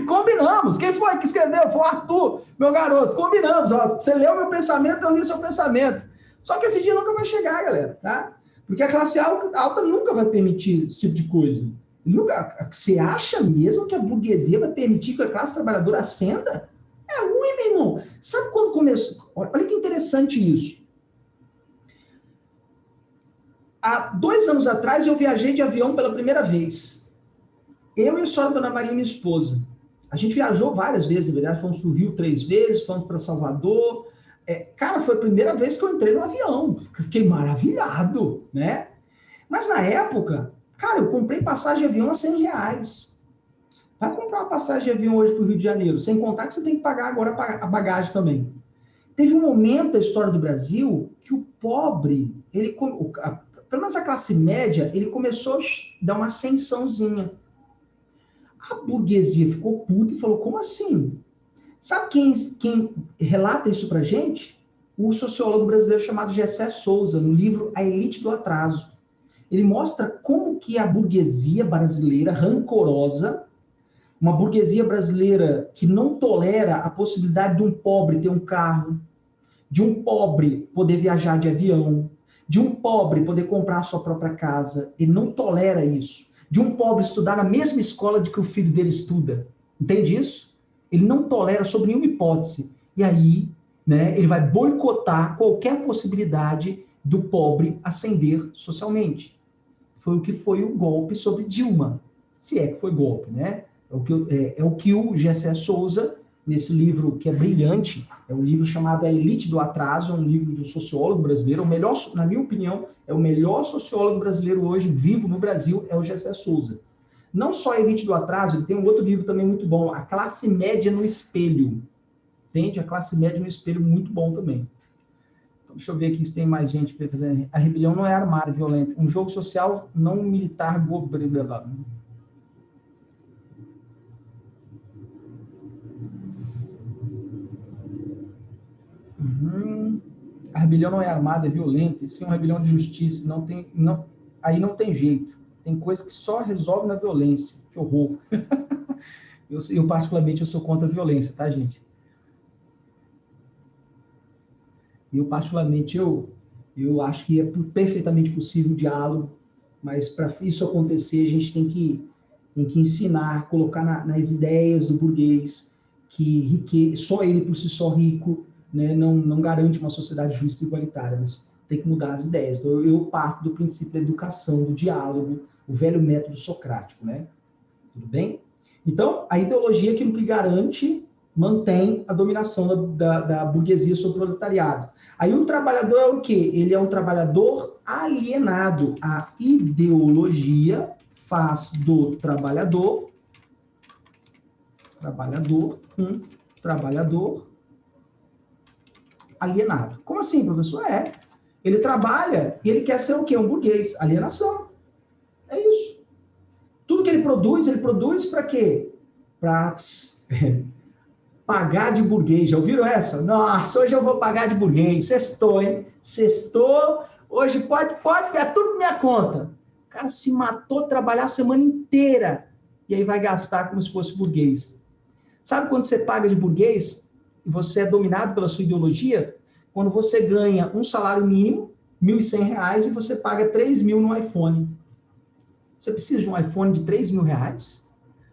Combinamos. Quem foi que escreveu? Foi o Arthur, meu garoto. Combinamos, ó. Você leu meu pensamento, eu li seu pensamento. Só que esse dia nunca vai chegar, galera, tá? Porque a classe alta nunca vai permitir esse tipo de coisa. Nunca. Você acha mesmo que a burguesia vai permitir que a classe trabalhadora ascenda? É ruim, meu irmão. Sabe quando começou? Olha que interessante isso. Há 2 anos atrás, eu viajei de avião pela primeira vez. Eu e a senhora Dona Maria, minha esposa. A gente viajou várias vezes, na verdade. Fomos para o Rio 3 vezes, fomos para Salvador. Cara, foi a primeira vez que eu entrei no avião. Eu fiquei maravilhado, né? Mas na época, cara, eu comprei passagem de avião a R$100. Vai comprar uma passagem de avião hoje para o Rio de Janeiro, sem contar que você tem que pagar agora a bagagem também. Teve um momento da história do Brasil que o pobre, pelo menos a classe média, ele começou a dar uma ascensãozinha. A burguesia ficou puta e falou, como assim? Sabe quem relata isso pra gente? O sociólogo brasileiro chamado Gessé Souza, no livro A Elite do Atraso. Ele mostra como que a burguesia brasileira, rancorosa, uma burguesia brasileira que não tolera a possibilidade de um pobre ter um carro, de um pobre poder viajar de avião, de um pobre poder comprar a sua própria casa. Ele não tolera isso. De um pobre estudar na mesma escola de que o filho dele estuda. Entende isso? Ele não tolera sob nenhuma hipótese. E aí, né, ele vai boicotar qualquer possibilidade do pobre ascender socialmente. Foi o que foi o golpe sobre Dilma. Se é que foi golpe, né? É o que o Gessé Souza, nesse livro que é brilhante, é um livro chamado A Elite do Atraso, é um livro de um sociólogo brasileiro, o melhor, na minha opinião, é o melhor sociólogo brasileiro hoje, vivo no Brasil, é o Gessé Souza. Não só A Elite do Atraso, ele tem um outro livro também muito bom, A Classe Média no Espelho. Entende? A Classe Média no Espelho, muito bom também. Então, deixa eu ver aqui se tem mais gente para fazer. A rebelião não é armada e violenta. Um jogo social não militar governamental. A rebelião não é armada, é violenta, e sim uma rebelião de justiça. Aí não tem jeito. Tem coisa que só resolve na violência. Que horror. Eu particularmente, eu sou contra a violência, tá, gente? Particularmente, eu acho que é perfeitamente possível o diálogo, mas para isso acontecer, a gente tem que ensinar, colocar nas ideias do burguês que só ele por si só rico, né, não garante uma sociedade justa e igualitária, mas tem que mudar as ideias. Então, eu parto do princípio da educação, do diálogo, o velho método socrático, né? Tudo bem? Então, a ideologia é aquilo que garante, mantém a dominação da burguesia sobre o proletariado. Aí o trabalhador é o quê? Ele é um trabalhador alienado. A ideologia faz do trabalhador um trabalhador alienado. Como assim, professor? Ele trabalha e ele quer ser o quê? Um burguês. Alienação. É isso. Tudo que ele produz para quê? Para pagar de burguês. Já ouviram essa? Nossa, hoje eu vou pagar de burguês. Sextou, hein? Sextou. Hoje pode é tudo minha conta. O cara se matou trabalhar a semana inteira. E aí vai gastar como se fosse burguês. Sabe quando você paga de burguês e você é dominado pela sua ideologia? Quando você ganha um salário mínimo, R$ 1.100, e você paga 3.000 no iPhone. Você precisa de um iPhone de R$ 3.000?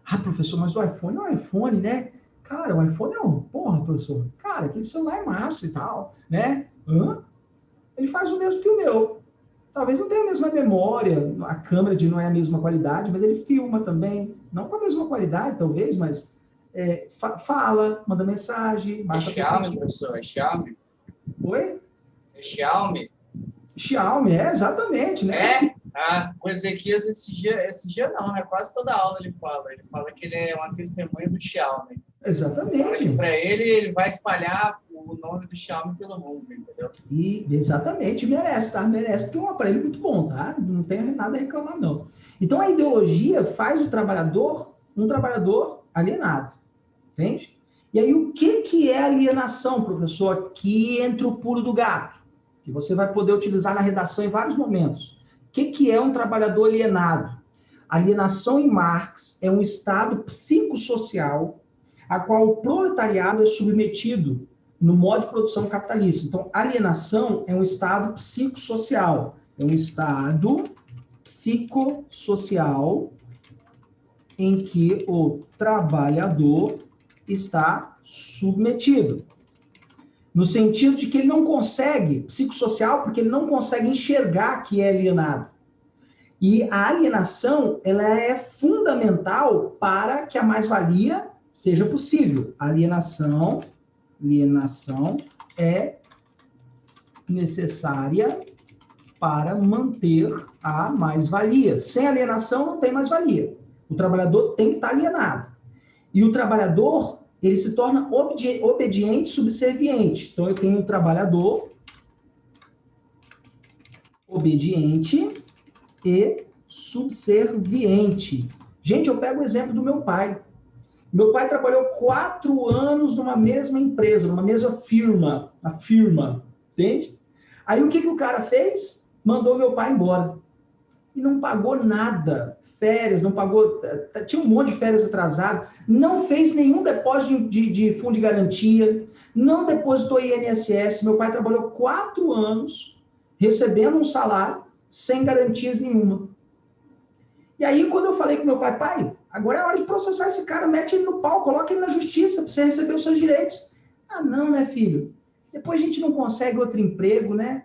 Ah, professor, mas o iPhone é um iPhone, né? Cara, o iPhone é um... Porra, professor. Cara, aquele celular é massa e tal, né? Ele faz o mesmo que o meu. Talvez não tenha a mesma memória, a câmera não é a mesma qualidade, mas ele filma também. Não com a mesma qualidade, talvez, mas fala, manda mensagem, baixa Xiaomi, professor, é Xiaomi. Oi? É Xiaomi. Xiaomi, exatamente, né? O Ezequias esse dia não, né? Quase toda aula ele fala que ele é uma testemunha do Xiaomi. Exatamente. Para ele vai espalhar o nome do Xiaomi pelo mundo, entendeu? E exatamente, merece, tá? Merece, porque é um aparelho muito bom, tá? Não tem nada a reclamar, não. Então, a ideologia faz o trabalhador um trabalhador alienado, entende? E aí, o que é alienação, professor? Aqui entra o pulo do gato, que você vai poder utilizar na redação em vários momentos. O que é um trabalhador alienado? Alienação em Marx é um estado psicossocial a qual o proletariado é submetido no modo de produção capitalista. Então, alienação é um estado psicossocial. É um estado psicossocial em que o trabalhador está submetido. No sentido de que ele não consegue, psicossocial, porque ele não consegue enxergar que é alienado. E a alienação, ela é fundamental para que a mais-valia seja possível. A alienação é necessária para manter a mais-valia. Sem alienação, não tem mais-valia. O trabalhador tem que estar alienado. E o trabalhador, ele se torna obediente, subserviente. Então, eu tenho um trabalhador obediente e subserviente. Gente, eu pego o exemplo do meu pai. Meu pai trabalhou 4 anos numa mesma empresa, numa mesma firma, entende? Aí o que o cara fez? Mandou meu pai embora. E não pagou nada. férias, não pagou, tinha um monte de férias atrasado, não fez nenhum depósito de fundo de garantia, não depositou INSS. Meu pai trabalhou 4 anos recebendo um salário sem garantias nenhuma. E aí, quando eu falei com meu pai, pai, agora é hora de processar esse cara, mete ele no pau, coloca ele na justiça para você receber os seus direitos. Ah, não, né, filho? Depois a gente não consegue outro emprego, né?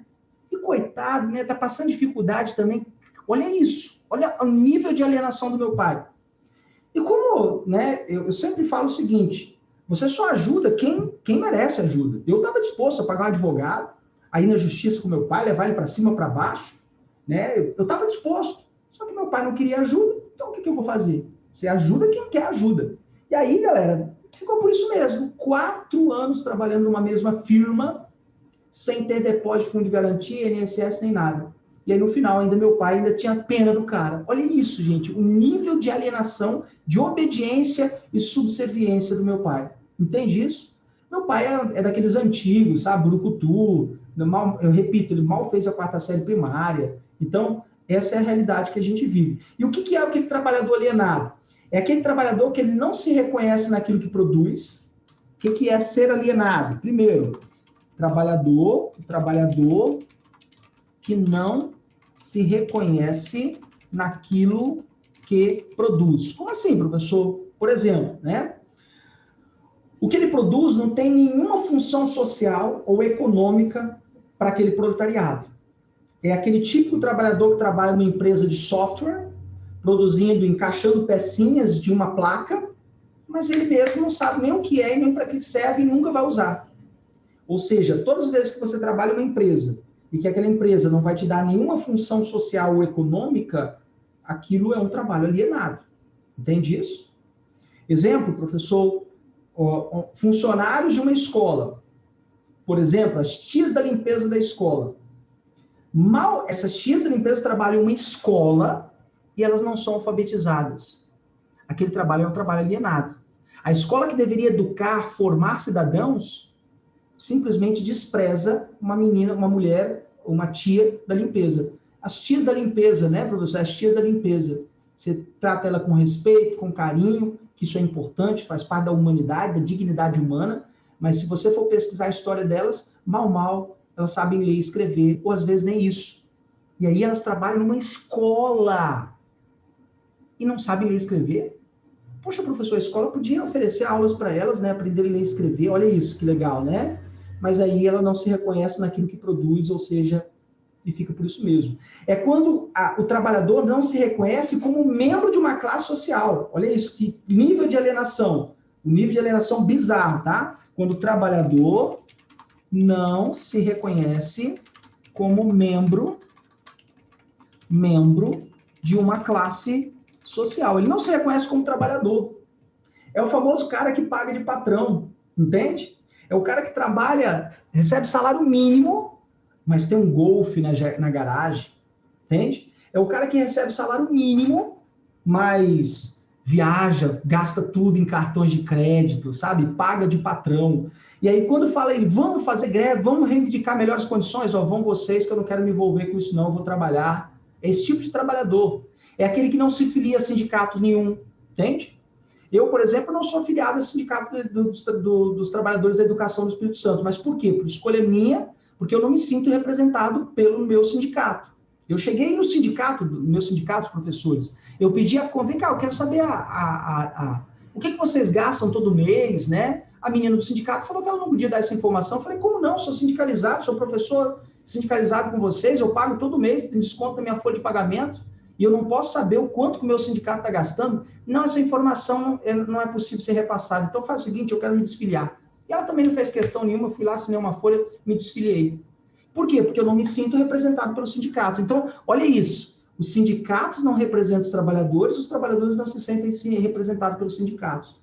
E coitado, né? Tá passando dificuldade também. Olha isso, olha o nível de alienação do meu pai. E como, né, eu sempre falo o seguinte, você só ajuda quem merece ajuda. Eu estava disposto a pagar um advogado, a ir na justiça com meu pai, levar ele para cima, para baixo, né? Eu estava disposto. Só que meu pai não queria ajuda, então o que eu vou fazer? Você ajuda quem quer ajuda. E aí, galera, ficou por isso mesmo. 4 anos trabalhando numa mesma firma, sem ter depósito de fundo de garantia, INSS, nem nada. E aí, no final, ainda meu pai ainda tinha pena do cara. Olha isso, gente, o nível de alienação, de obediência e subserviência do meu pai. Entende isso? Meu pai é daqueles antigos, sabe? Brucutu. Eu repito, ele mal fez a 4ª série primária. Então, essa é a realidade que a gente vive. E o que é aquele trabalhador alienado? É aquele trabalhador que ele não se reconhece naquilo que produz. O que é ser alienado? Primeiro, trabalhador que não se reconhece naquilo que produz. Como assim, professor? Por exemplo, né? O que ele produz não tem nenhuma função social ou econômica para aquele proletariado. É aquele tipo de trabalhador que trabalha numa empresa de software, produzindo, encaixando pecinhas de uma placa, mas ele mesmo não sabe nem o que é, nem para que serve e nunca vai usar. Ou seja, todas as vezes que você trabalha numa empresa e que aquela empresa não vai te dar nenhuma função social ou econômica, aquilo é um trabalho alienado. Entende isso? Exemplo, professor, funcionários de uma escola. Por exemplo, as tias da limpeza da escola. Essas tias da limpeza trabalham em uma escola e elas não são alfabetizadas. Aquele trabalho é um trabalho alienado. A escola que deveria educar, formar cidadãos, simplesmente despreza uma menina, uma mulher, uma tia da limpeza. As tias da limpeza, né, professor? As tias da limpeza. Você trata ela com respeito, com carinho, que isso é importante, faz parte da humanidade, da dignidade humana, mas se você for pesquisar a história delas, mal, elas sabem ler e escrever, ou às vezes nem isso. E aí elas trabalham numa escola e não sabem ler e escrever. Poxa, professor, a escola podia oferecer aulas para elas, né, aprender a ler e escrever, olha isso, que legal, né? Mas aí ela não se reconhece naquilo que produz, ou seja, e fica por isso mesmo. É quando o trabalhador não se reconhece como membro de uma classe social. Olha isso, que nível de alienação. Um nível de alienação bizarro, tá? Quando o trabalhador não se reconhece como membro de uma classe social. Ele não se reconhece como trabalhador. É o famoso cara que paga de patrão, entende? É o cara que trabalha, recebe salário mínimo, mas tem um Golf na garagem, entende? É o cara que recebe salário mínimo, mas viaja, gasta tudo em cartões de crédito, sabe? Paga de patrão. E aí, quando fala ele, vamos fazer greve, vamos reivindicar melhores condições, ó, vão vocês que eu não quero me envolver com isso não, eu vou trabalhar. É esse tipo de trabalhador. É aquele que não se filia a sindicato nenhum, entende? Eu, por exemplo, não sou filiado a sindicato dos trabalhadores da educação do Espírito Santo. Mas por quê? Por escolha minha, porque eu não me sinto representado pelo meu sindicato. Eu cheguei no sindicato, meus sindicatos, professores, eu pedi vem cá, eu quero saber o que vocês gastam todo mês, né? A menina do sindicato falou que ela não podia dar essa informação. Eu falei, como não? Sou sindicalizado, sou professor sindicalizado com vocês, eu pago todo mês, tem desconto na minha folha de pagamento, e eu não posso saber o quanto que o meu sindicato está gastando. Não, essa informação não é possível ser repassada. Então faz o seguinte, eu quero me desfiliar. E ela também não fez questão nenhuma, eu fui lá, assinei uma folha, me desfiliei. Por quê? Porque eu não me sinto representado pelo sindicato. Então, olha isso. Os sindicatos não representam os trabalhadores não se sentem representados pelos sindicatos.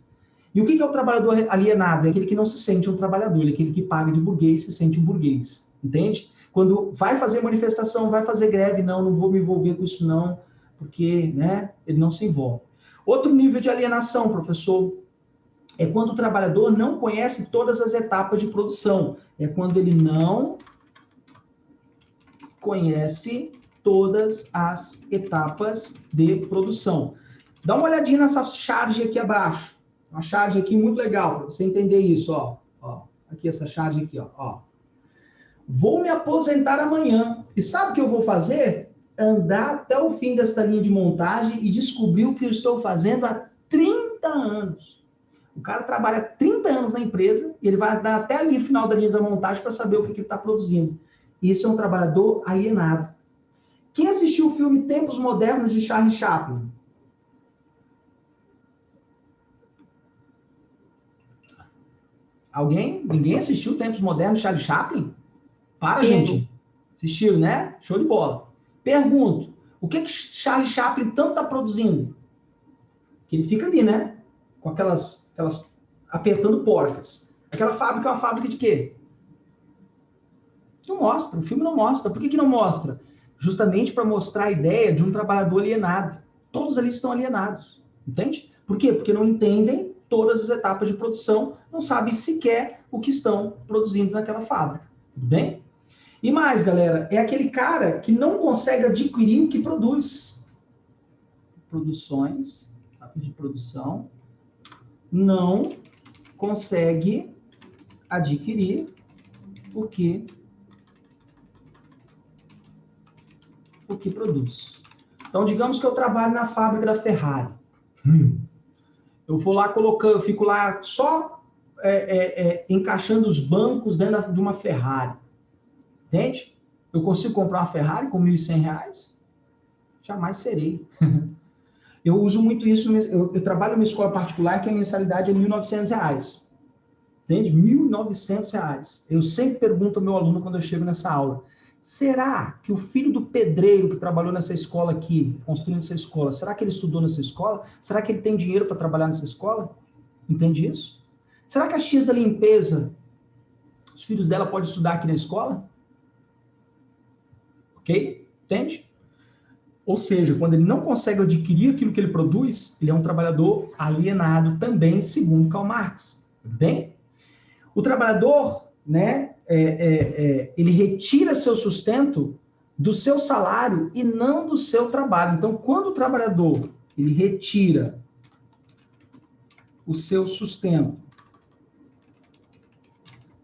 E o que é o trabalhador alienado? É aquele que não se sente um trabalhador, é aquele que paga de burguês, se sente um burguês. Entende? Quando vai fazer manifestação, vai fazer greve, não vou me envolver com isso não, porque, né, ele não se envolve. Outro nível de alienação, professor, é quando o trabalhador não conhece todas as etapas de produção. É quando ele não conhece todas as etapas de produção. Dá uma olhadinha nessa charge aqui abaixo. Uma charge aqui muito legal, para você entender isso, ó. Aqui essa charge aqui, ó. Vou me aposentar amanhã. E sabe o que eu vou fazer? Andar até o fim desta linha de montagem e descobrir o que eu estou fazendo há 30 anos. O cara trabalha 30 anos na empresa e ele vai andar até ali no final da linha da montagem para saber o que ele está produzindo. Isso é um trabalhador alienado. Quem assistiu o filme Tempos Modernos de Charlie Chaplin? Alguém? Ninguém assistiu Tempos Modernos de Charlie Chaplin? Para, gente. Assistiram, né? Show de bola. Pergunto, o que Charlie Chaplin tanto está produzindo? Que ele fica ali, né? Com aquelas apertando porcas. Aquela fábrica é uma fábrica de quê? Não mostra, o filme não mostra. Por que não mostra? Justamente para mostrar a ideia de um trabalhador alienado. Todos ali estão alienados. Entende? Por quê? Porque não entendem todas as etapas de produção, não sabem sequer o que estão produzindo naquela fábrica. Tudo bem? E mais, galera, é aquele cara que não consegue adquirir o que produz. Produções, de produção, não consegue adquirir o que produz. Então, digamos que eu trabalho na fábrica da Ferrari. Eu vou lá colocando, eu fico lá só encaixando os bancos dentro de uma Ferrari. Entende? Eu consigo comprar uma Ferrari com R$1.100? Jamais serei. Eu uso muito isso, eu trabalho numa escola particular que a mensalidade é R$1.900. Entende? R$1.900. Eu sempre pergunto ao meu aluno quando eu chego nessa aula, será que o filho do pedreiro que trabalhou nessa escola aqui, construindo essa escola, será que ele estudou nessa escola? Será que ele tem dinheiro para trabalhar nessa escola? Entende isso? Será que a X da limpeza, os filhos dela podem estudar aqui na escola? Ok? Entende? Ou seja, quando ele não consegue adquirir aquilo que ele produz, ele é um trabalhador alienado também, segundo Karl Marx. Bem? O trabalhador, né, ele retira seu sustento do seu salário e não do seu trabalho. Então, quando o trabalhador ele retira o seu sustento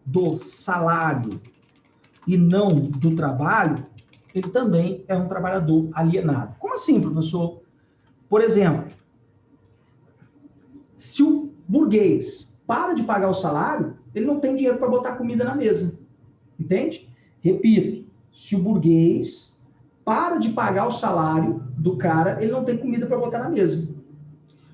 do salário e não do trabalho, ele também é um trabalhador alienado. Como assim, professor? Por exemplo, se o burguês para de pagar o salário, ele não tem dinheiro para botar comida na mesa. Entende? Repito, se o burguês para de pagar o salário do cara, ele não tem comida para botar na mesa.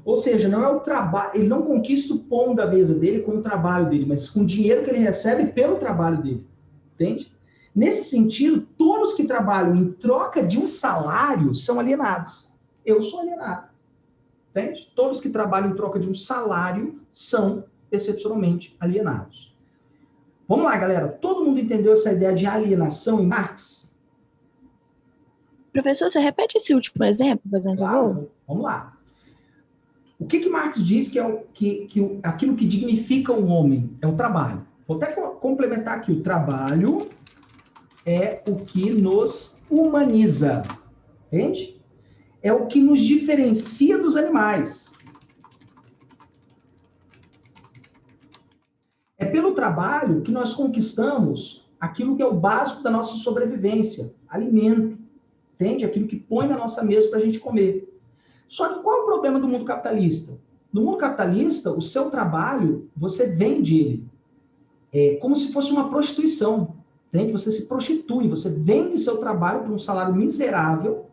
Ou seja, não é o trabalho, ele não conquista o pão da mesa dele com o trabalho dele, mas com o dinheiro que ele recebe pelo trabalho dele. Entende? Nesse sentido, todos que trabalham em troca de um salário são alienados. Eu sou alienado. Entende? Todos que trabalham em troca de um salário são excepcionalmente alienados. Vamos lá, galera. Todo mundo entendeu essa ideia de alienação em Marx? Professor, você repete esse último exemplo, fazendo favor? Claro, vamos lá. O que Marx diz que é aquilo que dignifica o homem? É o trabalho. Vou até complementar aqui. O trabalho é o que nos humaniza. Entende? É o que nos diferencia dos animais. É pelo trabalho que nós conquistamos aquilo que é o básico da nossa sobrevivência, alimento, entende? Aquilo que põe na nossa mesa para a gente comer. Só que qual é o problema do mundo capitalista? No mundo capitalista, o seu trabalho, você vende ele. É como se fosse uma prostituição, entende? Você se prostitui, você vende seu trabalho por um salário miserável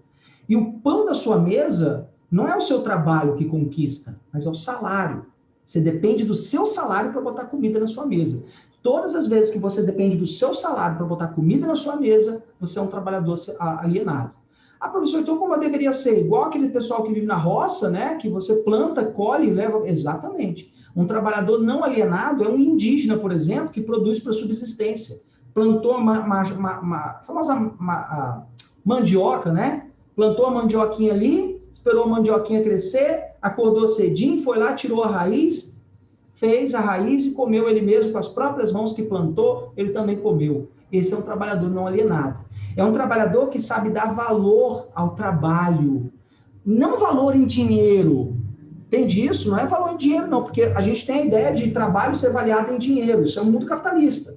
e o pão da sua mesa não é o seu trabalho que conquista, mas é o salário. Você depende do seu salário para botar comida na sua mesa. Todas as vezes que você depende do seu salário para botar comida na sua mesa, você é um trabalhador alienado. Ah, professor, então como eu deveria ser? Igual aquele pessoal que vive na roça, né? Que você planta, colhe e leva... Exatamente. Um trabalhador não alienado é um indígena, por exemplo, que produz para subsistência. Plantou a famosa mandioca, né? Plantou a mandioquinha ali, esperou a mandioquinha crescer, acordou cedinho, foi lá, tirou a raiz, fez a raiz e comeu ele mesmo com as próprias mãos que plantou, ele também comeu. Esse é um trabalhador não alienado. É um trabalhador que sabe dar valor ao trabalho, não valor em dinheiro. Entende isso? Não é valor em dinheiro, não, porque a gente tem a ideia de trabalho ser avaliado em dinheiro. Isso é um mundo capitalista.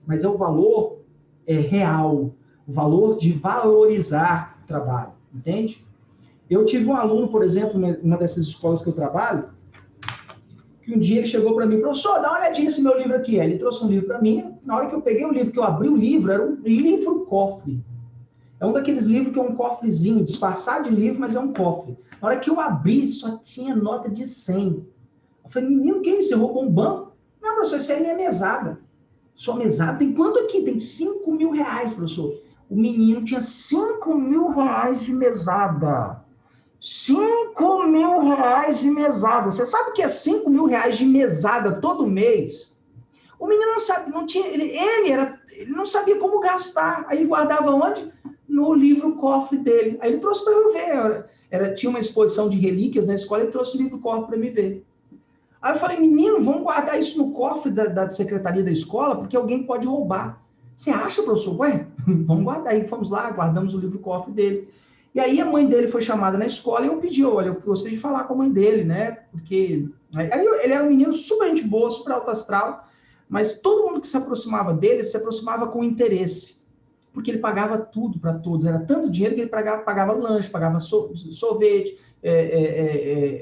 Mas é o valor real, o valor de valorizar o trabalho, entende? Eu tive um aluno, por exemplo, numa dessas escolas que eu trabalho, que um dia ele chegou para mim, professor, dá uma olhadinha nesse meu livro aqui. Aí ele trouxe um livro para mim, na hora que eu peguei o livro, que eu abri o livro, era um livro-cofre. É um daqueles livros que é um cofrezinho, disfarçado de livro, mas é um cofre. Na hora que eu abri, só tinha nota de 100. Eu falei, menino, o que é isso? Você roubou um banco? Não, professor, isso aí é minha mesada. Sua mesada? Tem quanto aqui? Tem 5 mil reais, professor. O menino tinha 5 mil reais de mesada. 5 mil reais de mesada. Você sabe o que é 5 mil reais de mesada todo mês? O menino não sabe, não tinha, ele não sabia como gastar. Aí ele guardava onde? No livro-cofre dele. Aí ele trouxe para eu ver. Tinha uma exposição de relíquias na escola, ele trouxe o livro-cofre para me ver. Aí eu falei, menino, vamos guardar isso no cofre da secretaria da escola, porque alguém pode roubar. Você acha, professor? Ué, vamos guardar. Aí fomos lá, guardamos o livro-cofre dele. E aí a mãe dele foi chamada na escola e eu pedi, olha, eu gostaria de falar com a mãe dele, né? Porque aí ele era um menino super gente boa, super alto astral, mas todo mundo que se aproximava dele se aproximava com interesse, porque ele pagava tudo para todos. Era tanto dinheiro que ele pagava lanche, pagava sorvete,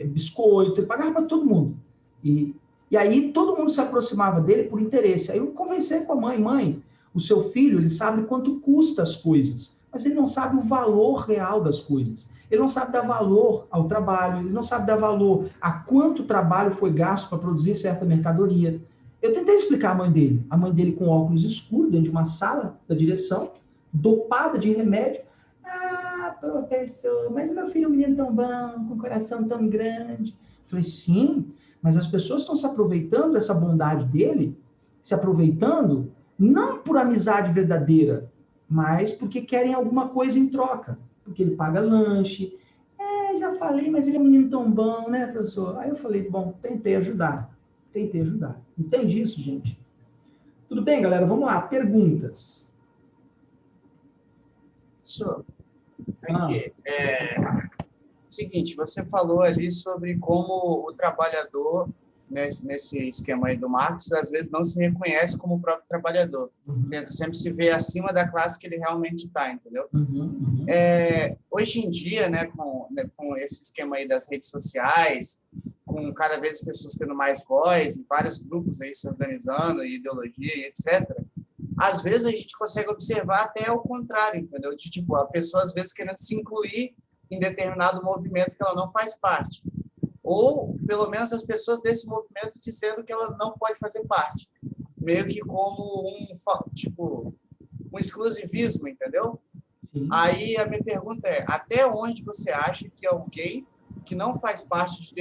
biscoito, ele pagava para todo mundo. E aí todo mundo se aproximava dele por interesse. Aí eu conversei com a mãe, o seu filho, ele sabe quanto custa as coisas, mas ele não sabe o valor real das coisas. Ele não sabe dar valor ao trabalho, ele não sabe dar valor a quanto trabalho foi gasto para produzir certa mercadoria. Eu tentei explicar a mãe dele com óculos escuros, dentro de uma sala da direção, dopada de remédio. Ah, professor, mas meu filho é um menino tão bom, com um coração tão grande. Eu falei, sim, mas as pessoas estão se aproveitando dessa bondade dele, se aproveitando, não por amizade verdadeira, mas porque querem alguma coisa em troca. Porque ele paga lanche. Já falei, mas ele é um menino tão bom, né, professor? Aí eu falei, bom, tentei ajudar. Entende isso, gente? Tudo bem, galera? Vamos lá. Perguntas. Professor, aqui, seguinte, você falou ali sobre como o trabalhador, nesse esquema aí do Marx, às vezes não se reconhece como o próprio trabalhador. Tenta sempre se ver acima da classe que ele realmente está, entendeu? Hoje em dia, com esse esquema aí das redes sociais, com cada vez as pessoas tendo mais voz, e vários grupos aí se organizando, ideologia e etc., às vezes a gente consegue observar até o contrário, entendeu? De, tipo, a pessoa às vezes querendo se incluir em determinado movimento que ela não faz parte. Ou, pelo menos, as pessoas desse movimento dizendo que ela não pode fazer parte. Meio que como um exclusivismo, entendeu? Sim. Aí a minha pergunta é, até onde você acha que alguém que não faz parte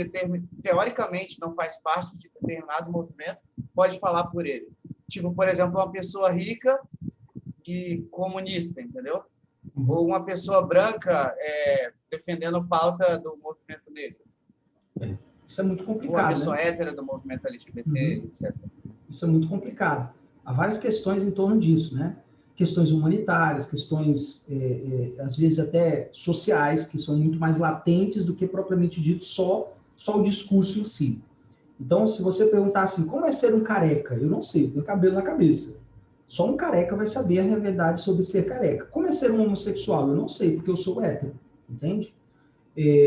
teoricamente não faz parte de determinado movimento pode falar por ele? Tipo, por exemplo, uma pessoa rica e comunista, entendeu? Ou uma pessoa branca defendendo pauta do movimento negro. Isso é muito complicado. Ou uma pessoa hétera do movimento LGBT, etc. Isso é muito complicado. Há várias questões em torno disso, né? Questões humanitárias, questões, às vezes, até sociais, que são muito mais latentes do que, propriamente dito, só o discurso em si. Então, se você perguntar assim, como é ser um careca? Eu não sei, eu tenho cabelo na cabeça. Só um careca vai saber a verdade sobre ser careca. Como é ser um homossexual? Eu não sei, porque eu sou hétero, entende?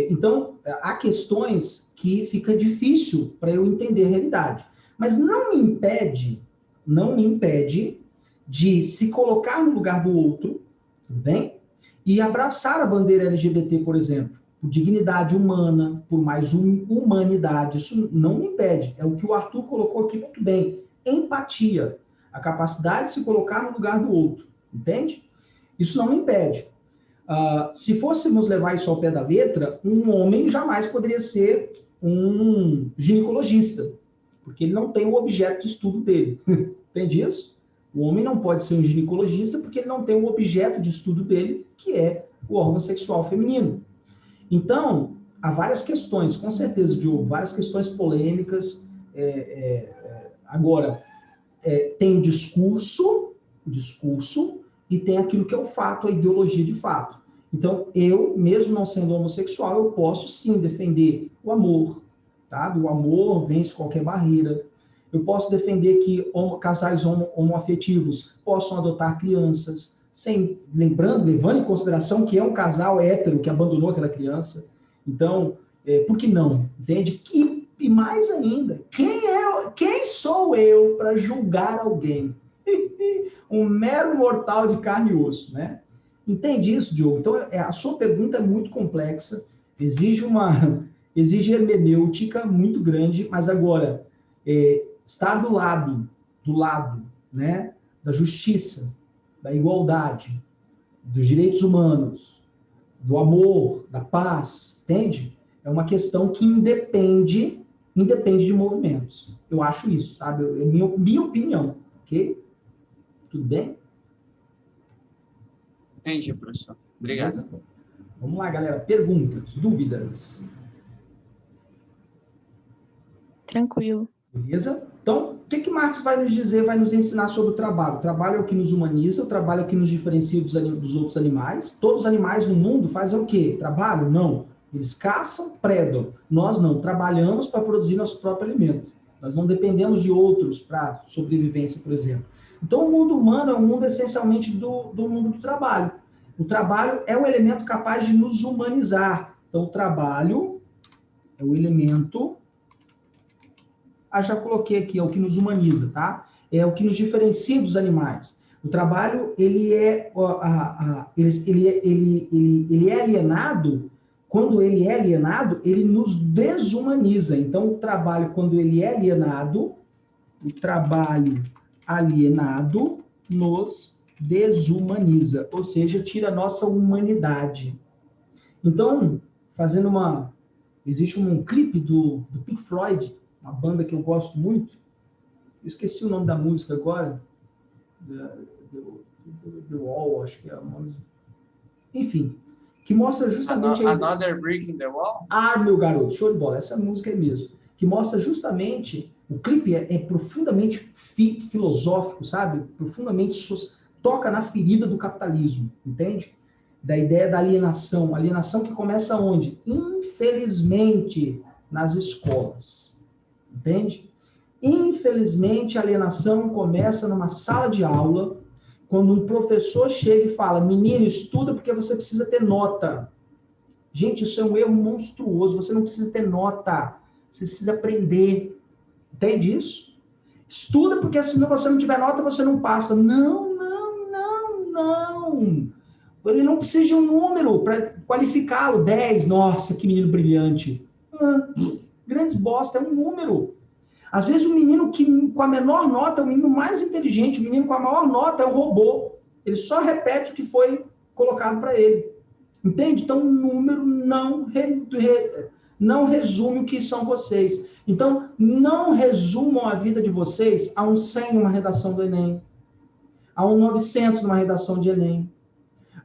Então, há questões que fica difícil para eu entender a realidade. Mas não me impede de se colocar no lugar do outro, tudo bem? E abraçar a bandeira LGBT, por exemplo, por dignidade humana, por mais humanidade. Isso não me impede. É o que o Arthur colocou aqui muito bem. Empatia. A capacidade de se colocar no lugar do outro. Entende? Isso não me impede. Se fôssemos levar isso ao pé da letra, um homem jamais poderia ser um ginecologista, porque ele não tem o objeto de estudo dele. Entende isso? O homem não pode ser um ginecologista porque ele não tem o objeto de estudo dele, que é o órgão sexual feminino. Então, há várias questões, com certeza, Diogo, várias questões polêmicas. Agora, tem o discurso, e tem aquilo que é o fato, a ideologia de fato. Então, eu, mesmo não sendo homossexual, eu posso sim defender o amor, tá? O amor vence qualquer barreira. Eu posso defender que casais homoafetivos possam adotar crianças, levando em consideração que é um casal hétero que abandonou aquela criança. Então, por que não? Entende? E mais ainda, quem sou eu para julgar alguém? Um mero mortal de carne e osso, né? Entende isso, Diogo? Então, a sua pergunta é muito complexa, exige hermenêutica muito grande, mas agora, estar do lado, né, da justiça, da igualdade, dos direitos humanos, do amor, da paz, entende? É uma questão que independe de movimentos. Eu acho isso, sabe? É minha opinião, ok? Tudo bem? Entendi, professor. Obrigado. Beleza? Vamos lá, galera. Perguntas, dúvidas? Tranquilo. Beleza? Então, o que Marx vai nos dizer, vai nos ensinar sobre o trabalho? O trabalho é o que nos humaniza, o trabalho é o que nos diferencia dos outros animais. Todos os animais no mundo fazem o quê? Trabalho? Não. Eles caçam, predam. Nós não. Trabalhamos para produzir nosso próprio alimento. Nós não dependemos de outros para sobrevivência, por exemplo. Então, o mundo humano é um mundo essencialmente do mundo do trabalho. O trabalho é um elemento capaz de nos humanizar. Então, o trabalho é o elemento... já coloquei aqui, é o que nos humaniza, tá? É o que nos diferencia dos animais. O trabalho, ele é alienado, quando ele é alienado, ele nos desumaniza. Então, o trabalho, quando ele é alienado, o trabalho alienado nos desumaniza, ou seja, tira a nossa humanidade. Então, existe um clipe do Pink Floyd, uma banda que eu gosto muito, eu esqueci o nome da música agora, The Wall, acho que é a música. Enfim, que mostra justamente... Another Brick in the Wall? Meu garoto, show de bola, essa música é mesmo. Que mostra justamente, o clipe é profundamente filosófico, sabe? Profundamente toca na ferida do capitalismo, entende? Da ideia da alienação. Alienação que começa onde? Infelizmente, nas escolas. Entende? Infelizmente, a alienação começa numa sala de aula, quando um professor chega e fala: menino, estuda porque você precisa ter nota. Gente, isso é um erro monstruoso. Você não precisa ter nota. Você precisa aprender. Entende isso? Estuda porque se você não tiver nota, você não passa. Não. Ele não precisa de um número para qualificá-lo. 10, nossa, que menino brilhante. Grandes bosta, é um número. Às vezes o menino com a menor nota é o menino mais inteligente, o menino com a maior nota é o robô. Ele só repete o que foi colocado para ele. Entende? Então, o número não resume o que são vocês. Então, não resumam a vida de vocês a um 100 numa redação do Enem, a um 900 numa redação de Enem,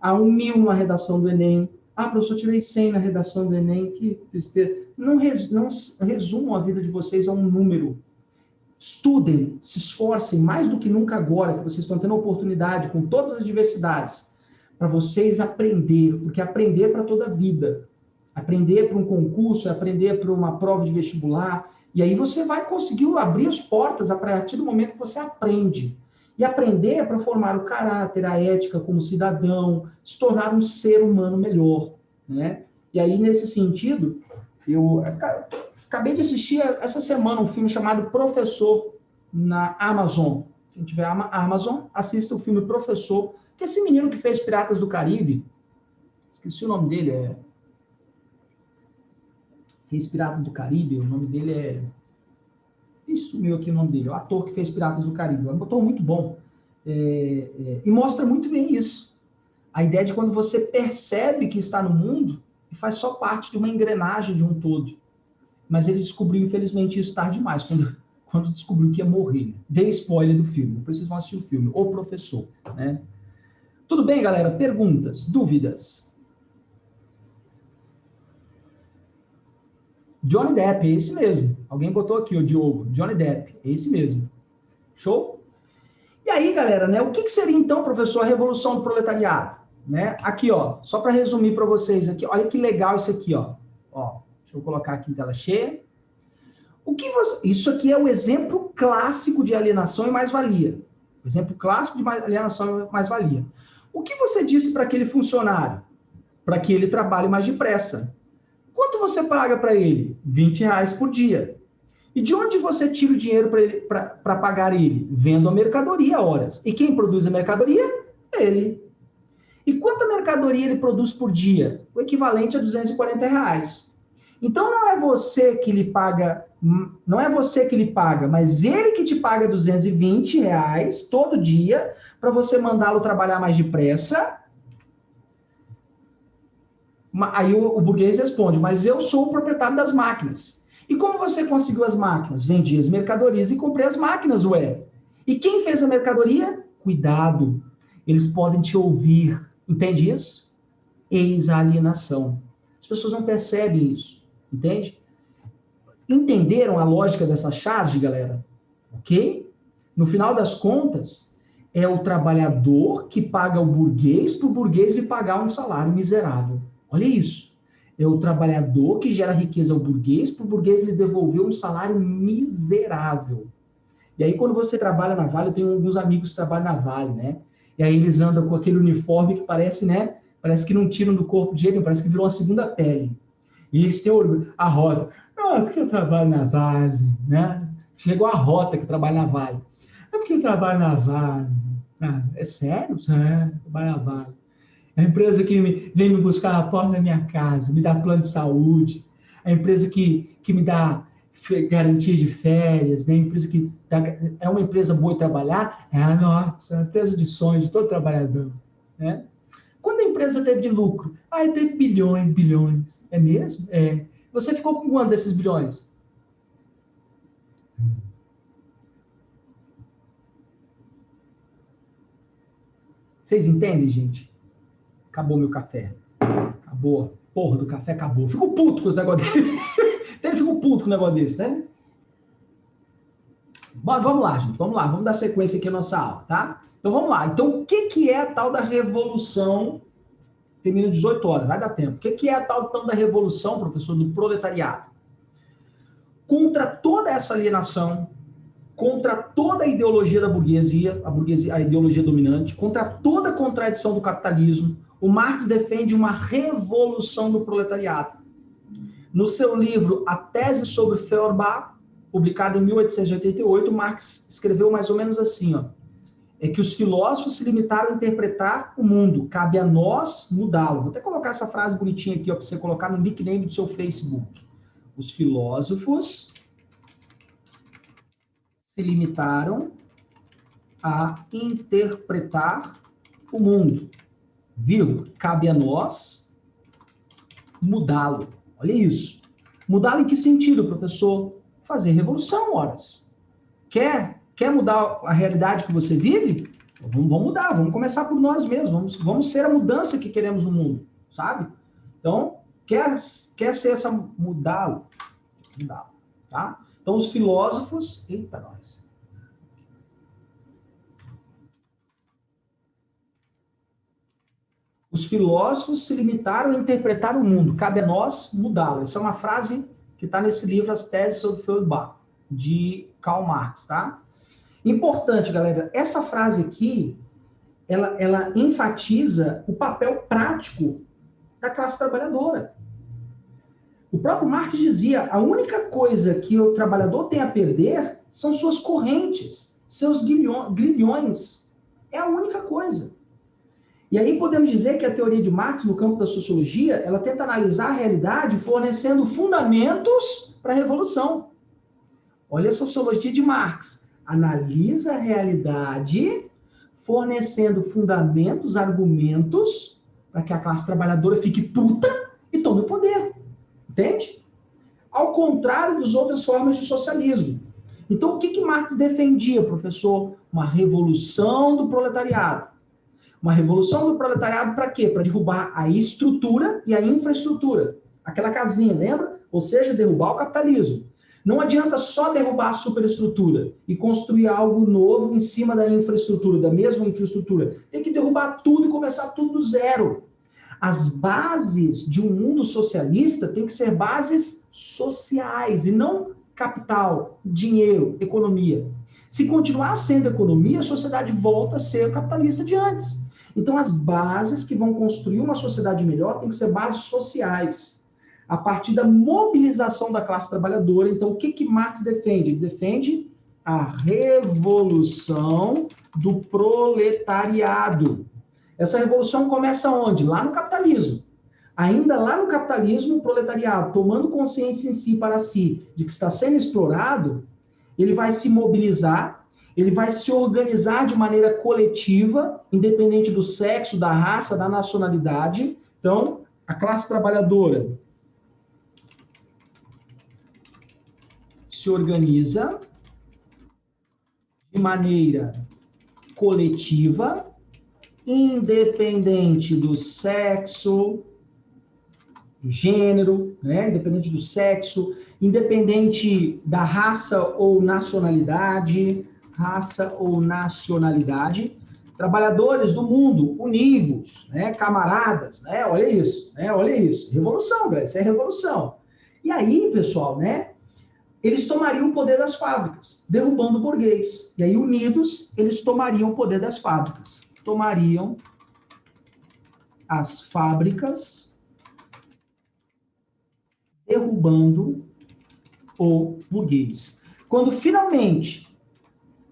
a um 1000 numa redação do Enem. Professor, tirei 100 na redação do Enem, que tristeza. Não resumam a vida de vocês a um número. Estudem, se esforcem mais do que nunca agora, que vocês estão tendo a oportunidade, com todas as diversidades, para vocês aprender, porque aprender é para toda a vida. Aprender para um concurso, aprender para uma prova de vestibular, e aí você vai conseguir abrir as portas a partir do momento que você aprende. E aprender é para formar o caráter, a ética como cidadão, se tornar um ser humano melhor, né? E aí, nesse sentido, eu acabei de assistir essa semana um filme chamado Professor, na Amazon. Quem tiver a Amazon, assista o filme Professor, que esse menino que fez Piratas do Caribe, esqueci o nome dele, fez Piratas do Caribe, o nome dele é... sumiu aqui o nome dele, o ator que fez Piratas do Caribe, é um ator muito bom, e mostra muito bem isso, a ideia de quando você percebe que está no mundo e faz só parte de uma engrenagem de um todo, mas ele descobriu, infelizmente, isso tarde demais, quando descobriu que ia morrer. Dei spoiler do filme, depois vocês vão assistir o filme, O Professor, né? Tudo bem, galera? Perguntas, dúvidas? Johnny Depp, é esse mesmo. Alguém botou aqui, o Diogo. Johnny Depp, é esse mesmo. Show? E aí, galera, né, o que seria então, professor, a revolução do proletariado? Né? Aqui, ó, só para resumir para vocês aqui, olha que legal isso aqui, ó. Deixa eu colocar aqui em tela cheia. Isso aqui é o exemplo clássico de alienação e mais-valia. Exemplo clássico de alienação e mais-valia. O que você disse para aquele funcionário? Para que ele trabalhe mais depressa. Quanto você paga para ele? R$20 por dia. E de onde você tira o dinheiro para pagar ele? Vendo a mercadoria, horas. E quem produz a mercadoria? Ele. E quanta mercadoria ele produz por dia? O equivalente a R$240. Então não é você que lhe paga, mas ele que te paga R$220 todo dia para você mandá-lo trabalhar mais depressa. Aí o burguês responde, mas eu sou o proprietário das máquinas. E como você conseguiu as máquinas? Vendi as mercadorias e comprei as máquinas, ué. E quem fez a mercadoria? Cuidado, eles podem te ouvir. Entende isso? Eis a alienação. As pessoas não percebem isso. Entende? Entenderam a lógica dessa charge, galera? Ok? No final das contas, é o trabalhador que paga o burguês para o burguês lhe pagar um salário miserável. Olha isso. É o trabalhador que gera riqueza ao burguês para o burguês lhe devolver um salário miserável. E aí, quando você trabalha na Vale, eu tenho alguns amigos que trabalham na Vale, né? E aí eles andam com aquele uniforme que parece, né? Parece que não tiram do corpo de ele, parece que virou uma segunda pele. E eles têm orgulho. A Rota. Ah, porque eu trabalho na Vale, né? Chegou a Rota que trabalha na Vale. É porque eu trabalho na Vale. Ah, é sério? É, trabalho na Vale. É a empresa que vem me buscar na porta da minha casa, me dá plano de saúde. É a empresa que me dá garantia de férias, né? A empresa que é uma empresa boa de trabalhar. É a nossa, é uma empresa de sonhos de todo trabalhador, né? Quando a empresa teve de lucro? Ah, teve bilhões. É mesmo? É. Você ficou com quanto desses bilhões? Vocês entendem, gente? Acabou meu café. Acabou. Porra do café acabou. Fico puto com esse negócio desse. Ele ficou puto com um negócio desse, né? Bom, vamos lá, gente. Vamos lá. Vamos dar sequência aqui à nossa aula, tá? Então, vamos lá. Então, o que é a tal da revolução? Termina 18 horas, vai dar tempo. O que é a tal da revolução, professor, do proletariado? Contra toda essa alienação, contra toda a ideologia da burguesia, a ideologia dominante, contra toda a contradição do capitalismo, o Marx defende uma revolução do proletariado. No seu livro A Tese sobre Feuerbach, publicado em 1888, Marx escreveu mais ou menos assim, ó, é que os filósofos se limitaram a interpretar o mundo, cabe a nós mudá-lo. Vou até colocar essa frase bonitinha aqui, para você colocar no nickname do seu Facebook. Os filósofos se limitaram a interpretar o mundo, vírgula, cabe a nós mudá-lo. Olha isso. Mudá-lo em que sentido, professor? Fazer revolução, horas. Quer mudar a realidade que você vive? Vamos mudar, vamos começar por nós mesmos, vamos ser a mudança que queremos no mundo, sabe? Então, quer ser essa mudá-lo, tá? Então, os filósofos, eita nós. Os filósofos se limitaram a interpretar o mundo, cabe a nós mudá-lo. Essa é uma frase que está nesse livro As Teses sobre Feuerbach, de Karl Marx, tá? Importante, galera, essa frase aqui, ela enfatiza o papel prático da classe trabalhadora. O próprio Marx dizia, a única coisa que o trabalhador tem a perder são suas correntes, seus grilhões. É a única coisa. E aí podemos dizer que a teoria de Marx, no campo da sociologia, ela tenta analisar a realidade fornecendo fundamentos para a revolução. Olha a sociologia de Marx. Analisa a realidade fornecendo fundamentos, argumentos, para que a classe trabalhadora fique puta e tome o poder. Entende? Ao contrário das outras formas de socialismo. Então, o que Marx defendia, professor? Uma revolução do proletariado. Uma revolução do proletariado para quê? Para derrubar a estrutura e a infraestrutura. Aquela casinha, lembra? Ou seja, derrubar o capitalismo. Não adianta só derrubar a superestrutura e construir algo novo em cima da infraestrutura, da mesma infraestrutura. Tem que derrubar tudo e começar tudo do zero. As bases de um mundo socialista têm que ser bases sociais e não capital, dinheiro, economia. Se continuar sendo economia, a sociedade volta a ser capitalista de antes. Então, as bases que vão construir uma sociedade melhor têm que ser bases sociais, a partir da mobilização da classe trabalhadora. Então, o que Marx defende? Ele defende a revolução do proletariado. Essa revolução começa onde? Lá no capitalismo. Ainda lá no capitalismo, o proletariado, tomando consciência em si, para si, de que está sendo explorado, ele vai se mobilizar, ele vai se organizar de maneira coletiva, independente do sexo, da raça, da nacionalidade. Então, a classe trabalhadora se organiza de maneira coletiva, independente do sexo, do gênero, né? Independente do sexo, independente da raça ou nacionalidade, trabalhadores do mundo, univos, né? Camaradas, né? Olha isso, revolução, galera, isso é revolução. E aí, pessoal, né? Eles tomariam o poder das fábricas, derrubando o burguês. E aí, unidos, eles tomariam o poder das fábricas. Tomariam as fábricas, derrubando o burguês. Quando finalmente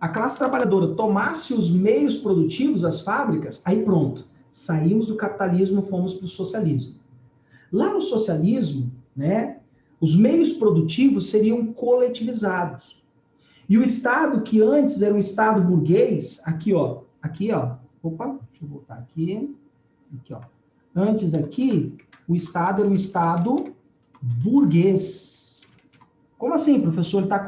a classe trabalhadora tomasse os meios produtivos das fábricas, aí pronto, saímos do capitalismo, fomos para o socialismo. Lá no socialismo, né, os meios produtivos seriam coletivizados. E o Estado, que antes era um Estado burguês, aqui, ó, opa, deixa eu voltar aqui, ó. Antes aqui, o Estado era um Estado burguês. Como assim, professor? Ele tá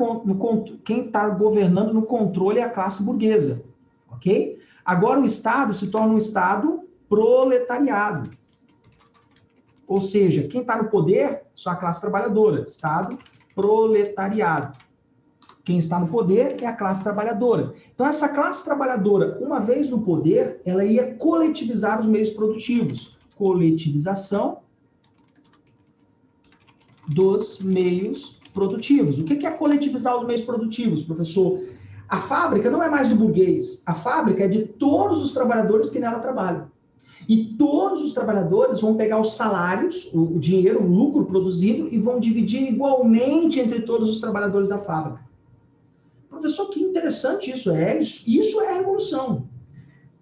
quem está governando no controle é a classe burguesa, ok? Agora o Estado se torna um Estado proletariado. Ou seja, quem está no poder só a classe trabalhadora. Estado proletariado. Quem está no poder é a classe trabalhadora. Então, essa classe trabalhadora, uma vez no poder, ela ia coletivizar os meios produtivos. Coletivização dos meios produtivos. O que é coletivizar os meios produtivos, professor? A fábrica não é mais do burguês. A fábrica é de todos os trabalhadores que nela trabalham. E todos os trabalhadores vão pegar os salários, o dinheiro, o lucro produzido, e vão dividir igualmente entre todos os trabalhadores da fábrica. Professor, que interessante isso é. Isso é a revolução.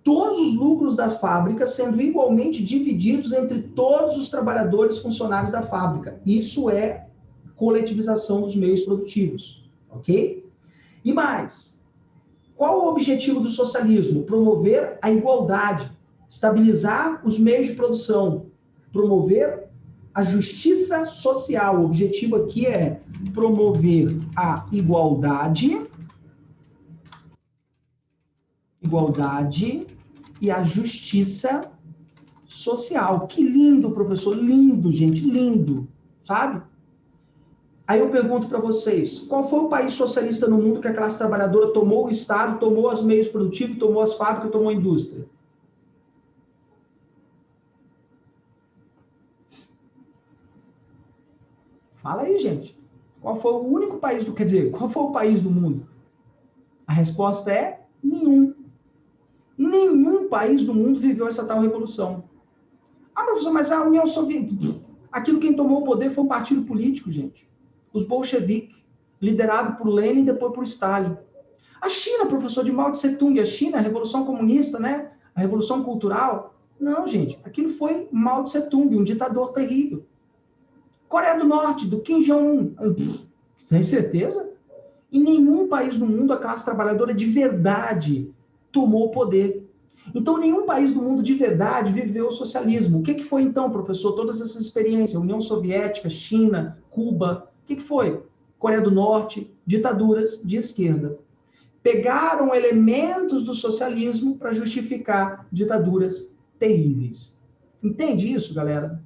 Todos os lucros da fábrica sendo igualmente divididos entre todos os trabalhadores funcionários da fábrica. Isso é coletivização dos meios produtivos. Ok? E mais, qual o objetivo do socialismo? Promover a igualdade, estabilizar os meios de produção, promover a justiça social. O objetivo aqui é promover a igualdade e a justiça social. Que lindo, professor, lindo, gente, lindo, sabe? Aí eu pergunto para vocês, qual foi o país socialista no mundo que a classe trabalhadora tomou o Estado, tomou os meios produtivos, tomou as fábricas, tomou a indústria? Fala aí, gente. Qual foi o único país quer dizer, qual foi o país do mundo? A resposta é nenhum. Nenhum país do mundo viveu essa tal revolução. Ah, professor, mas a União Soviética... Aquilo quem tomou o poder foi um partido político, gente. Os bolcheviques, liderado por Lenin e depois por Stalin. A China, professor, de Mao Tse Tung, a China, a Revolução Comunista, né? A Revolução Cultural. Não, gente, aquilo foi Mao Tse Tung, um ditador terrível. Coreia do Norte, do Kim Jong-un. Tem certeza? Em nenhum país do mundo a classe trabalhadora de verdade tomou o poder. Então, nenhum país do mundo de verdade viveu o socialismo. O que foi, então, professor? Todas essas experiências, União Soviética, China, Cuba, o que foi? Coreia do Norte, ditaduras de esquerda. Pegaram elementos do socialismo para justificar ditaduras terríveis. Entende isso, galera?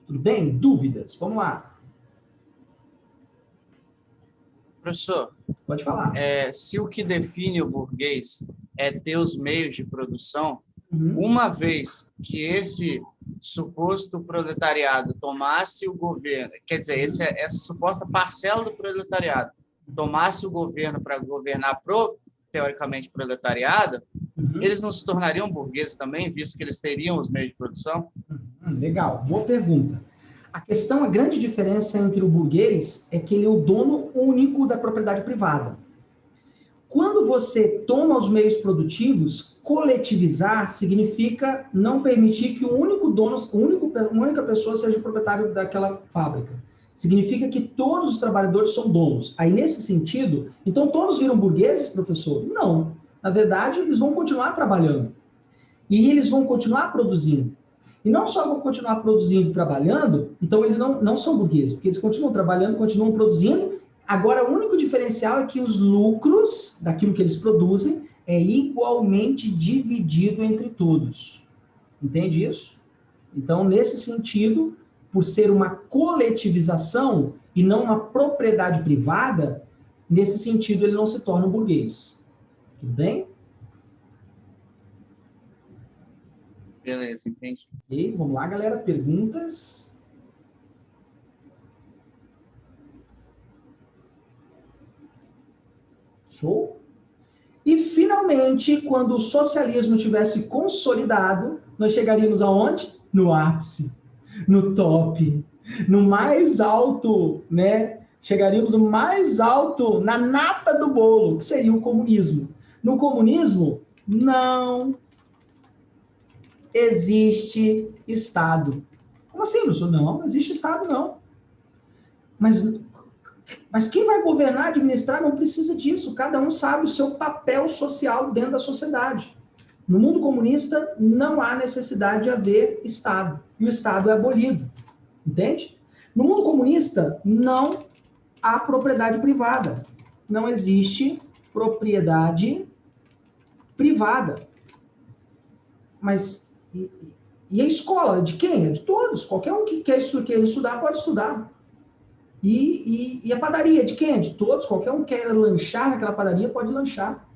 Tudo bem? Dúvidas? Vamos lá. Professor, Pode falar. se o que define o burguês é ter os meios de produção, Uhum. uma vez que esse suposto proletariado tomasse o governo, quer dizer, essa suposta parcela do proletariado tomasse o governo para governar teoricamente proletariado, Uhum. eles não se tornariam burgueses também, visto que eles teriam os meios de produção? Legal, boa pergunta. A grande diferença entre o burguês é que ele é o dono único da propriedade privada. Quando você toma os meios produtivos, coletivizar significa não permitir que o único dono, a única pessoa seja o proprietário daquela fábrica. Significa que todos os trabalhadores são donos. Aí, nesse sentido, então todos viram burgueses, professor? Não. Na verdade, eles vão continuar trabalhando. E eles vão continuar produzindo. E não só vão continuar produzindo e trabalhando, então eles não são burgueses, porque eles continuam trabalhando, continuam produzindo. Agora, o único diferencial é que os lucros daquilo que eles produzem é igualmente dividido entre todos. Entende isso? Então, nesse sentido, por ser uma coletivização e não uma propriedade privada, nesse sentido ele não se torna um burguês. Tudo bem? Beleza, entendi. Ok, vamos lá, galera. Perguntas? Show? E, finalmente, quando o socialismo tivesse consolidado, nós chegaríamos aonde? No ápice, no top, no mais alto, né? Chegaríamos no mais alto, na nata do bolo, que seria o comunismo. No comunismo, não existe Estado. Como assim, professor? Não existe Estado, não. Mas quem vai governar, administrar, não precisa disso. Cada um sabe o seu papel social dentro da sociedade. No mundo comunista, não há necessidade de haver Estado. E o Estado é abolido. Entende? No mundo comunista, não há propriedade privada. Não existe propriedade privada. Mas e a escola? De quem? É de todos. Qualquer um que quer estudar, pode estudar. E a padaria, de quem? É de todos. Qualquer um que quer lanchar naquela padaria, pode lanchar.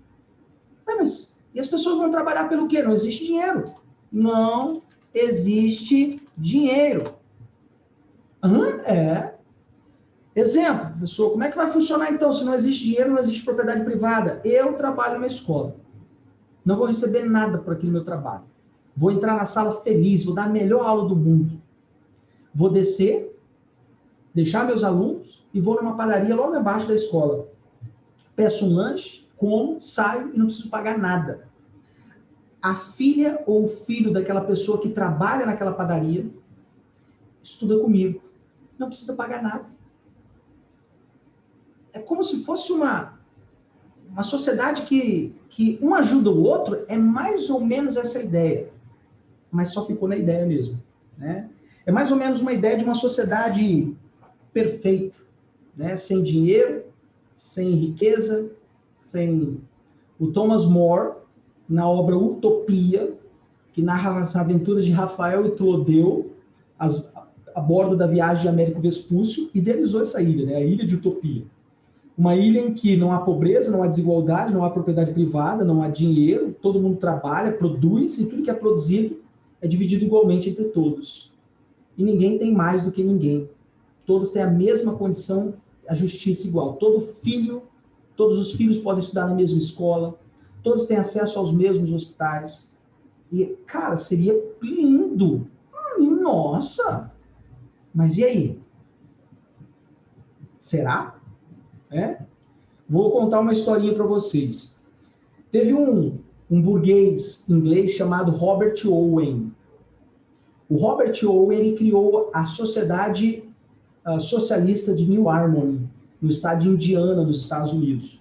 E as pessoas vão trabalhar pelo quê? Não existe dinheiro. Não existe dinheiro. Exemplo, professor, como é que vai funcionar então se não existe dinheiro, não existe propriedade privada? Eu trabalho numa escola. Não vou receber nada por aquele meu trabalho. Vou entrar na sala feliz, vou dar a melhor aula do mundo. Vou descer, deixar meus alunos e vou numa padaria logo abaixo da escola. Peço um lanche, como, saio e não preciso pagar nada. A filha ou o filho daquela pessoa que trabalha naquela padaria estuda comigo. Não precisa pagar nada. É como se fosse uma sociedade que um ajuda o outro, é mais ou menos essa ideia. Mas só ficou na ideia mesmo. Né? É mais ou menos uma ideia de uma sociedade perfeita. Né? Sem dinheiro, sem riqueza, sem... O Thomas More, na obra Utopia, que narra as aventuras de Rafael e Clodeu, a bordo da viagem de Américo Vespúcio, idealizou essa ilha, né? A ilha de Utopia. Uma ilha em que não há pobreza, não há desigualdade, não há propriedade privada, não há dinheiro, todo mundo trabalha, produz, e tudo que é produzido é dividido igualmente entre todos. E ninguém tem mais do que ninguém. Todos têm a mesma condição, a justiça igual. Todos os filhos podem estudar na mesma escola, todos têm acesso aos mesmos hospitais. E, cara, seria lindo. Nossa! Mas e aí? Será? Vou contar uma historinha para vocês. Teve um burguês inglês chamado Robert Owen. O Robert Owen ele criou a Sociedade Socialista de New Harmony, no estado de Indiana, nos Estados Unidos.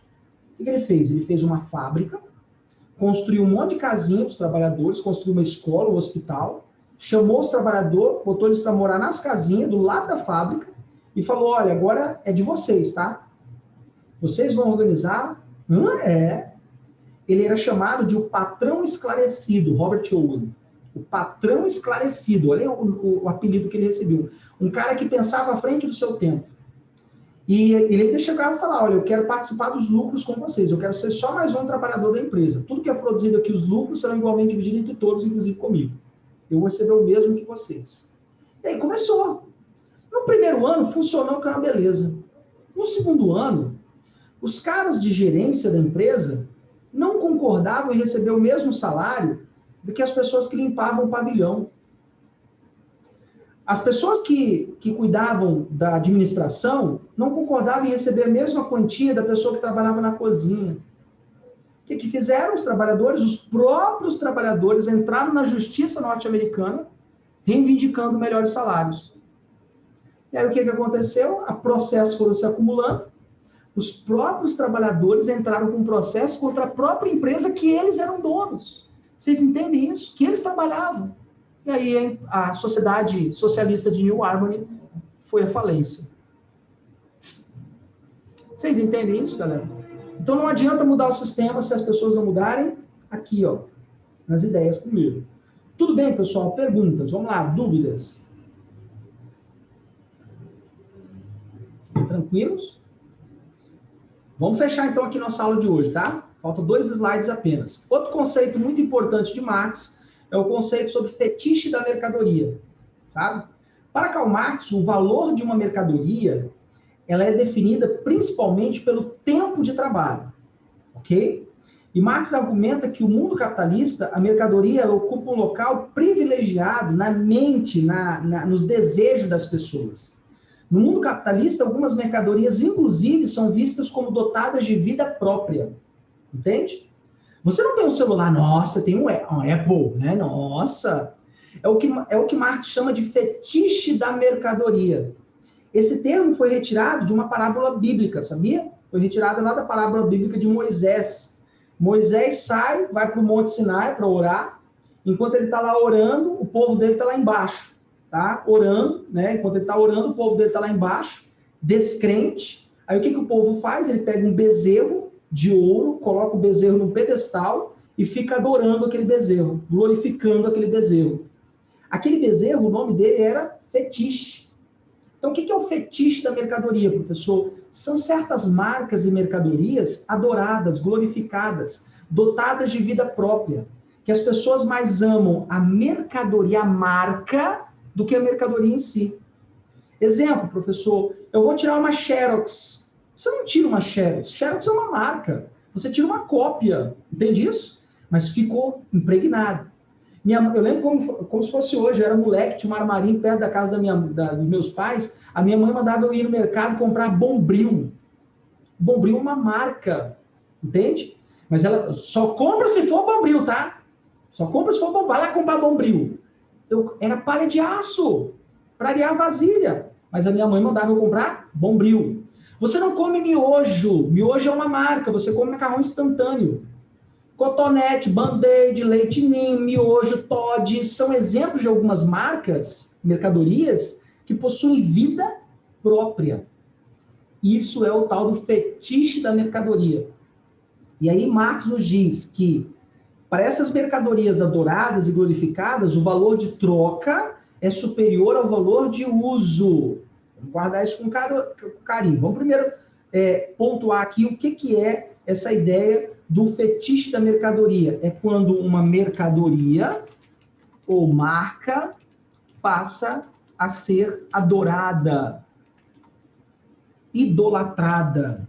O que ele fez? Ele fez uma fábrica, construiu um monte de casinha para os trabalhadores, construiu uma escola, um hospital, chamou os trabalhadores, botou eles para morar nas casinhas do lado da fábrica e falou, olha, agora é de vocês, tá? Vocês vão organizar? Ele era chamado de o patrão esclarecido, Robert Owen. O patrão esclarecido, olha o apelido que ele recebeu. Um cara que pensava à frente do seu tempo. E ele ainda chegava a falar, olha, eu quero participar dos lucros com vocês, eu quero ser só mais um trabalhador da empresa. Tudo que é produzido aqui, os lucros, serão igualmente divididos entre todos, inclusive comigo. Eu vou receber o mesmo que vocês. E aí começou. No primeiro ano, funcionou com uma beleza. No segundo ano, os caras de gerência da empresa não concordavam em receber o mesmo salário do que as pessoas que limpavam o pavilhão. As pessoas que cuidavam da administração não concordavam em receber a mesma quantia da pessoa que trabalhava na cozinha. O que fizeram os trabalhadores? Os próprios trabalhadores entraram na justiça norte-americana reivindicando melhores salários. E aí o que aconteceu? A processos foram se acumulando, os próprios trabalhadores entraram com um processo contra a própria empresa que eles eram donos. Vocês entendem isso? Que eles trabalhavam. E aí a sociedade socialista de New Harmony foi à falência. Vocês entendem isso, galera? Então não adianta mudar o sistema se as pessoas não mudarem aqui, ó, nas ideias primeiro. Tudo bem, pessoal? Perguntas? Vamos lá, dúvidas? Tranquilos? Vamos fechar então aqui nossa aula de hoje, tá? Faltam 2 slides apenas. Outro conceito muito importante de Marx é o conceito sobre fetiche da mercadoria, sabe? Para Karl Marx, o valor de uma mercadoria, ela é definida principalmente pelo tempo de trabalho, ok? E Marx argumenta que o mundo capitalista, a mercadoria, ela ocupa um local privilegiado na mente, nos desejos das pessoas. No mundo capitalista, algumas mercadorias, inclusive, são vistas como dotadas de vida própria, entende? Você não tem um celular, nossa, tem um Apple, né? Nossa! É o que Marx chama de fetiche da mercadoria. Esse termo foi retirado de uma parábola bíblica, sabia? Foi retirado lá da parábola bíblica de Moisés. Moisés sai, vai para o Monte Sinai para orar. Enquanto ele está lá orando, o povo dele está lá embaixo, tá? Orando, né? Enquanto ele está orando, o povo dele está lá embaixo, descrente. Aí o que o povo faz? Ele pega um bezerro de ouro, coloca o bezerro num pedestal e fica adorando aquele bezerro, glorificando aquele bezerro. Aquele bezerro, o nome dele era fetiche. Então, o que é o fetiche da mercadoria, professor? São certas marcas e mercadorias adoradas, glorificadas, dotadas de vida própria, que as pessoas mais amam a mercadoria, a marca, do que a mercadoria em si. Exemplo, professor, eu vou tirar uma Xerox. Você não tira uma Xerox. Xerox é uma marca. Você tira uma cópia. Entende isso? Mas ficou impregnado. Eu lembro como se fosse hoje. Eu era moleque, tinha um armarinho perto da casa dos meus pais. A minha mãe mandava eu ir no mercado comprar Bombril. Bombril é uma marca. Entende? Mas ela só compra se for Bombril, tá? Só compra se for Bombril. Vai lá comprar Bombril. Era palha de aço para arear a vasilha. Mas a minha mãe mandava eu comprar Bombril. Você não come miojo. Miojo é uma marca. Você come macarrão instantâneo. Cotonete, Band-Aid, Leite Ninho, miojo, Toddy. São exemplos de algumas marcas, mercadorias, que possuem vida própria. Isso é o tal do fetiche da mercadoria. E aí Marx nos diz que para essas mercadorias adoradas e glorificadas, o valor de troca é superior ao valor de uso. Vamos guardar isso com carinho. Vamos primeiro pontuar aqui o que é essa ideia do fetiche da mercadoria. É quando uma mercadoria ou marca passa a ser adorada, idolatrada.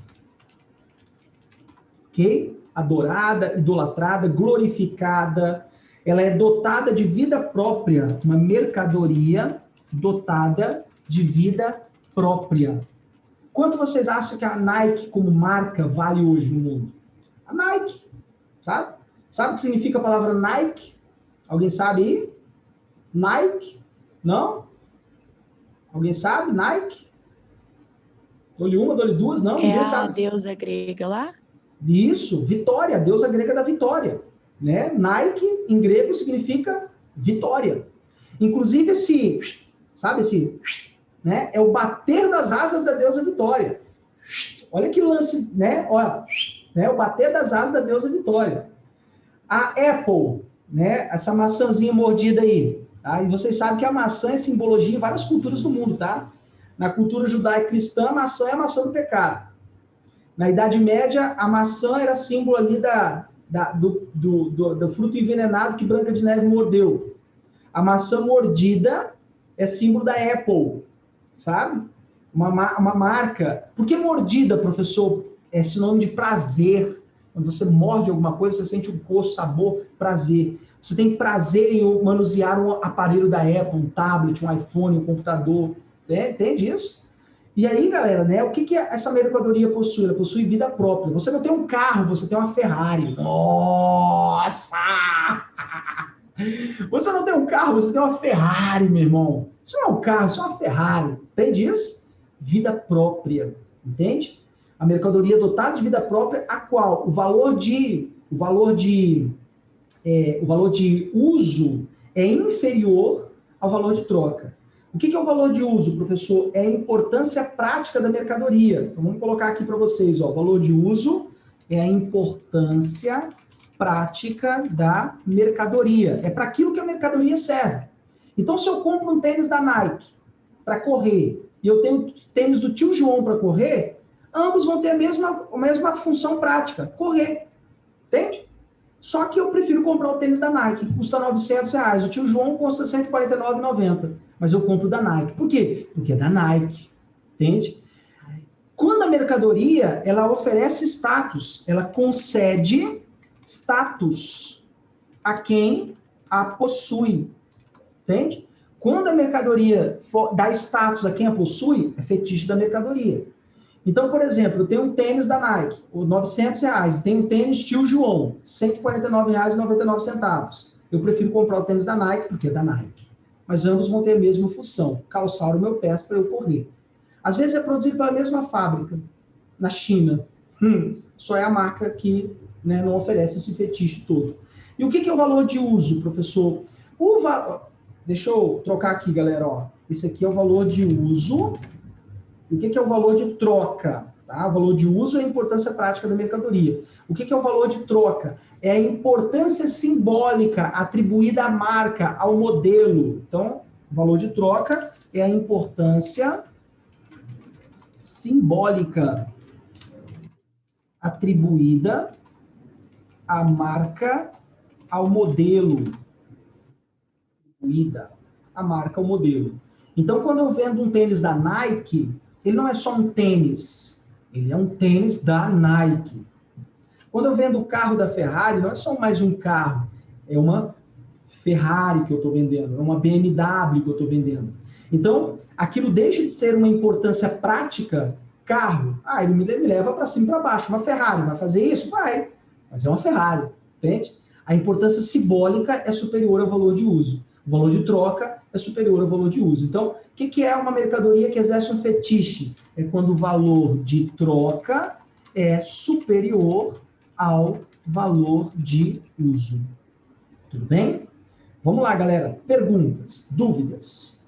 Ok? Adorada, idolatrada, glorificada. Ela é dotada de vida própria. Uma mercadoria dotada de vida própria. Quanto vocês acham que a Nike como marca vale hoje no mundo? A Nike, sabe? Sabe o que significa a palavra Nike? Alguém sabe aí? Nike? Não? Alguém sabe? Nike? Dou-lhe uma, dou-lhe duas? Não? Ninguém sabe. É a deusa grega lá? Isso, vitória, a deusa grega da vitória. Né? Nike, em grego, significa vitória. Inclusive, né? É o bater das asas da deusa Vitória. Olha que lance, né? Olha, né? O bater das asas da deusa Vitória. A Apple, né? Essa maçãzinha mordida aí. Tá? E vocês sabem que a maçã é simbologia em várias culturas do mundo, tá? Na cultura judaico-cristã, a maçã é a maçã do pecado. Na Idade Média, a maçã era símbolo ali do fruto envenenado que Branca de Neve mordeu. A maçã mordida é símbolo da Apple, sabe? Uma marca. Por que mordida, professor? É sinônimo de prazer. Quando você morde alguma coisa, você sente um gosto, sabor, prazer. Você tem prazer em manusear um aparelho da Apple, um tablet, um iPhone, um computador. Entende isso? E aí, galera, né? O que essa mercadoria possui? Ela possui vida própria. Você não tem um carro, você tem uma Ferrari. Nossa! Você não tem um carro, você tem uma Ferrari, meu irmão. Isso não é um carro, isso é uma Ferrari. Entende isso? Vida própria. Entende? A mercadoria dotada de vida própria, a qual o valor de uso é inferior ao valor de troca. O que é o valor de uso, professor? É a importância prática da mercadoria. Então, vamos colocar aqui para vocês. Ó, o valor de uso é a importância prática da mercadoria. É para aquilo que a mercadoria serve. Então, se eu compro um tênis da Nike para correr e eu tenho tênis do tio João para correr, ambos vão ter a mesma função prática, correr. Entende? Só que eu prefiro comprar o tênis da Nike, que custa R$900. O tio João custa R$149,90. Mas eu compro da Nike. Por quê? Porque é da Nike. Entende? Quando a mercadoria, ela oferece status, ela concede status a quem a possui. Entende? Quando a mercadoria dá status a quem a possui, é fetiche da mercadoria. Então, por exemplo, eu tenho um tênis da Nike, por R$900, e tenho um tênis tio João, R$149,99. Eu prefiro comprar o tênis da Nike, porque é da Nike. Mas ambos vão ter a mesma função, calçar o meu pé para eu correr. Às vezes é produzido pela mesma fábrica, na China. Só é a marca que, né, não oferece esse fetiche todo. E o que é o valor de uso, professor? Deixa eu trocar aqui, galera. Ó. Esse aqui é o valor de uso. O que é o valor de troca? Tá? O valor de uso é a importância prática da mercadoria. O que é o valor de troca? É a importância simbólica atribuída à marca, ao modelo. Então, o valor de troca é a importância simbólica atribuída à marca, ao modelo. Atribuída à marca, ao modelo. Então, quando eu vendo um tênis da Nike, ele não é só um tênis, ele é um tênis da Nike. Quando eu vendo o carro da Ferrari, não é só mais um carro, é uma Ferrari que eu estou vendendo, é uma BMW que eu estou vendendo. Então, aquilo deixa de ser uma importância prática, carro, ele me leva para cima e para baixo. Uma Ferrari vai fazer isso? Vai, mas é uma Ferrari, entende? A importância simbólica é superior ao valor de uso. O valor de troca é superior ao valor de uso. Então, o que é uma mercadoria que exerce um fetiche? É quando o valor de troca é superior ao valor de uso. Tudo bem? Vamos lá, galera. Perguntas, dúvidas?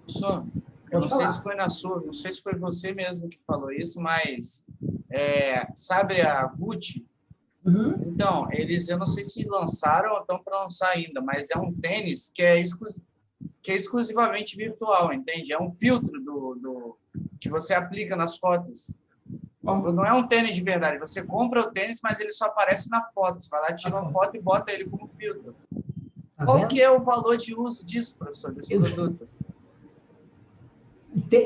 Professor, eu não sei se foi não sei se foi você mesmo que falou isso, mas sabe a Gucci? Uhum. Então, eu não sei se lançaram ou estão para lançar ainda, mas é um tênis que é exclusivamente virtual, entende? É um filtro que você aplica nas fotos. Não é um tênis de verdade. Você compra o tênis, mas ele só aparece na foto. Você vai lá, tira uma foto e bota ele como filtro. Qual que é o valor de uso disso, professor, desse produto?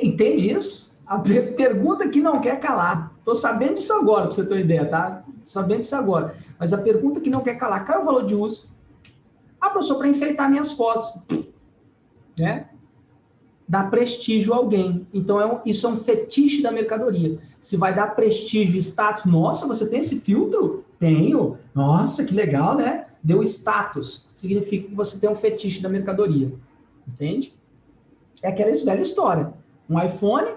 Entende isso? A pergunta que não quer calar. Estou sabendo disso agora, para você ter uma ideia, tá? Sabendo disso agora. Mas a pergunta que não quer calar, qual é o valor de uso? Professor, para enfeitar minhas fotos. Né? Dá prestígio a alguém. Então, isso é um fetiche da mercadoria. Se vai dar prestígio e status, nossa, você tem esse filtro? Tenho. Nossa, que legal, né? Deu status. Significa que você tem um fetiche da mercadoria. Entende? É aquela velha história. Um iPhone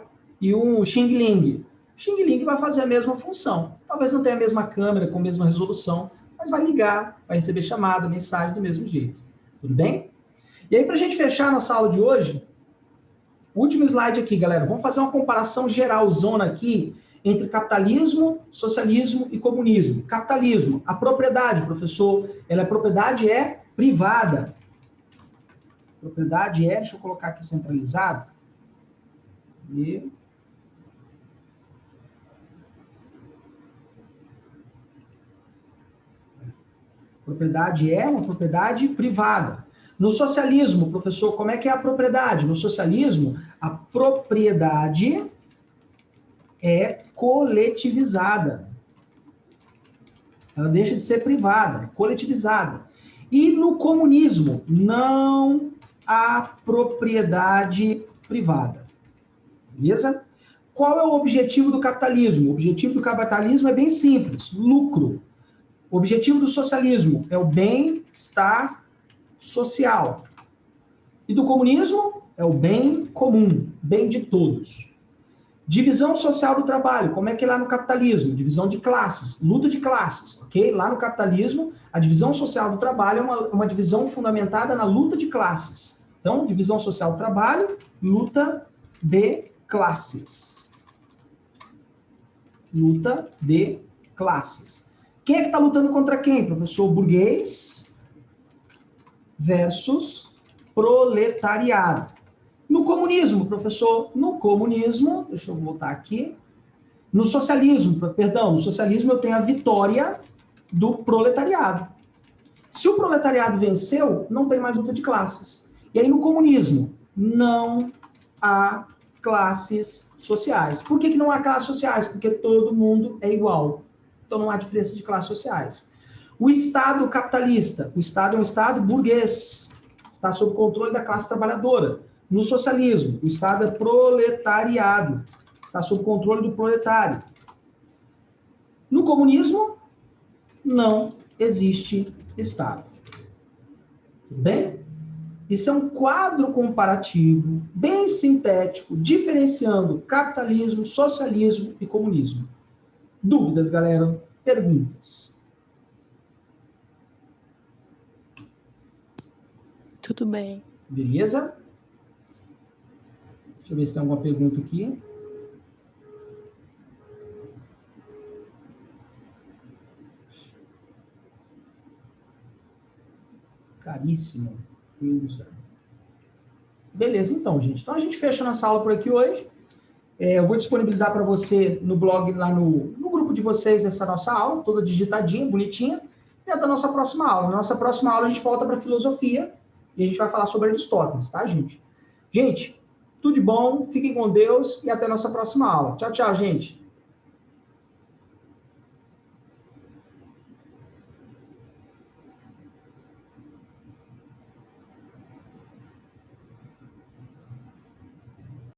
e um Xing Ling. O Xing Ling vai fazer a mesma função. Talvez não tenha a mesma câmera, com a mesma resolução, mas vai ligar, vai receber chamada, mensagem do mesmo jeito. Tudo bem? E aí, para a gente fechar nossa aula de hoje, último slide aqui, galera. Vamos fazer uma comparação geralzona aqui entre capitalismo, socialismo e comunismo. Capitalismo, a propriedade, professor, a propriedade é privada. Propriedade deixa eu colocar aqui centralizado. E propriedade é uma propriedade privada. No socialismo, professor, como é que é a propriedade? No socialismo, a propriedade é coletivizada. Ela deixa de ser privada, coletivizada. E no comunismo, não há propriedade privada. Beleza? Qual é o objetivo do capitalismo? O objetivo do capitalismo é bem simples: lucro. O objetivo do socialismo é o bem-estar social. E do comunismo é o bem comum, bem de todos. Divisão social do trabalho, como é que é lá no capitalismo? Divisão de classes, luta de classes, ok? Lá no capitalismo, a divisão social do trabalho é uma divisão fundamentada na luta de classes. Então, divisão social do trabalho, luta de classes. Luta de classes. Quem é que está lutando contra quem, professor? Burguês versus proletariado. No comunismo, professor, no comunismo, deixa eu voltar aqui, no socialismo, perdão, no socialismo eu tenho a vitória do proletariado. Se o proletariado venceu, não tem mais luta de classes. E aí no comunismo, não há classes sociais. Por que não há classes sociais? Porque todo mundo é igual. Então não há diferença de classes sociais. O Estado capitalista, o Estado é um Estado burguês, está sob controle da classe trabalhadora. No socialismo, o Estado é proletariado, está sob controle do proletário. No comunismo, não existe Estado. Tudo bem? Isso é um quadro comparativo, bem sintético, diferenciando capitalismo, socialismo e comunismo. Dúvidas, galera? Perguntas? Tudo bem. Beleza? Deixa eu ver se tem alguma pergunta aqui. Caríssimo. Beleza, então, gente. Então, a gente fecha nossa aula por aqui hoje. Eu vou disponibilizar para você no blog, lá no grupo de vocês, essa nossa aula, toda digitadinha, bonitinha. E até a nossa próxima aula. Na nossa próxima aula, a gente volta para filosofia e a gente vai falar sobre Aristóteles, tá, gente? Gente, tudo de bom, fiquem com Deus e até a nossa próxima aula. Tchau, tchau, gente.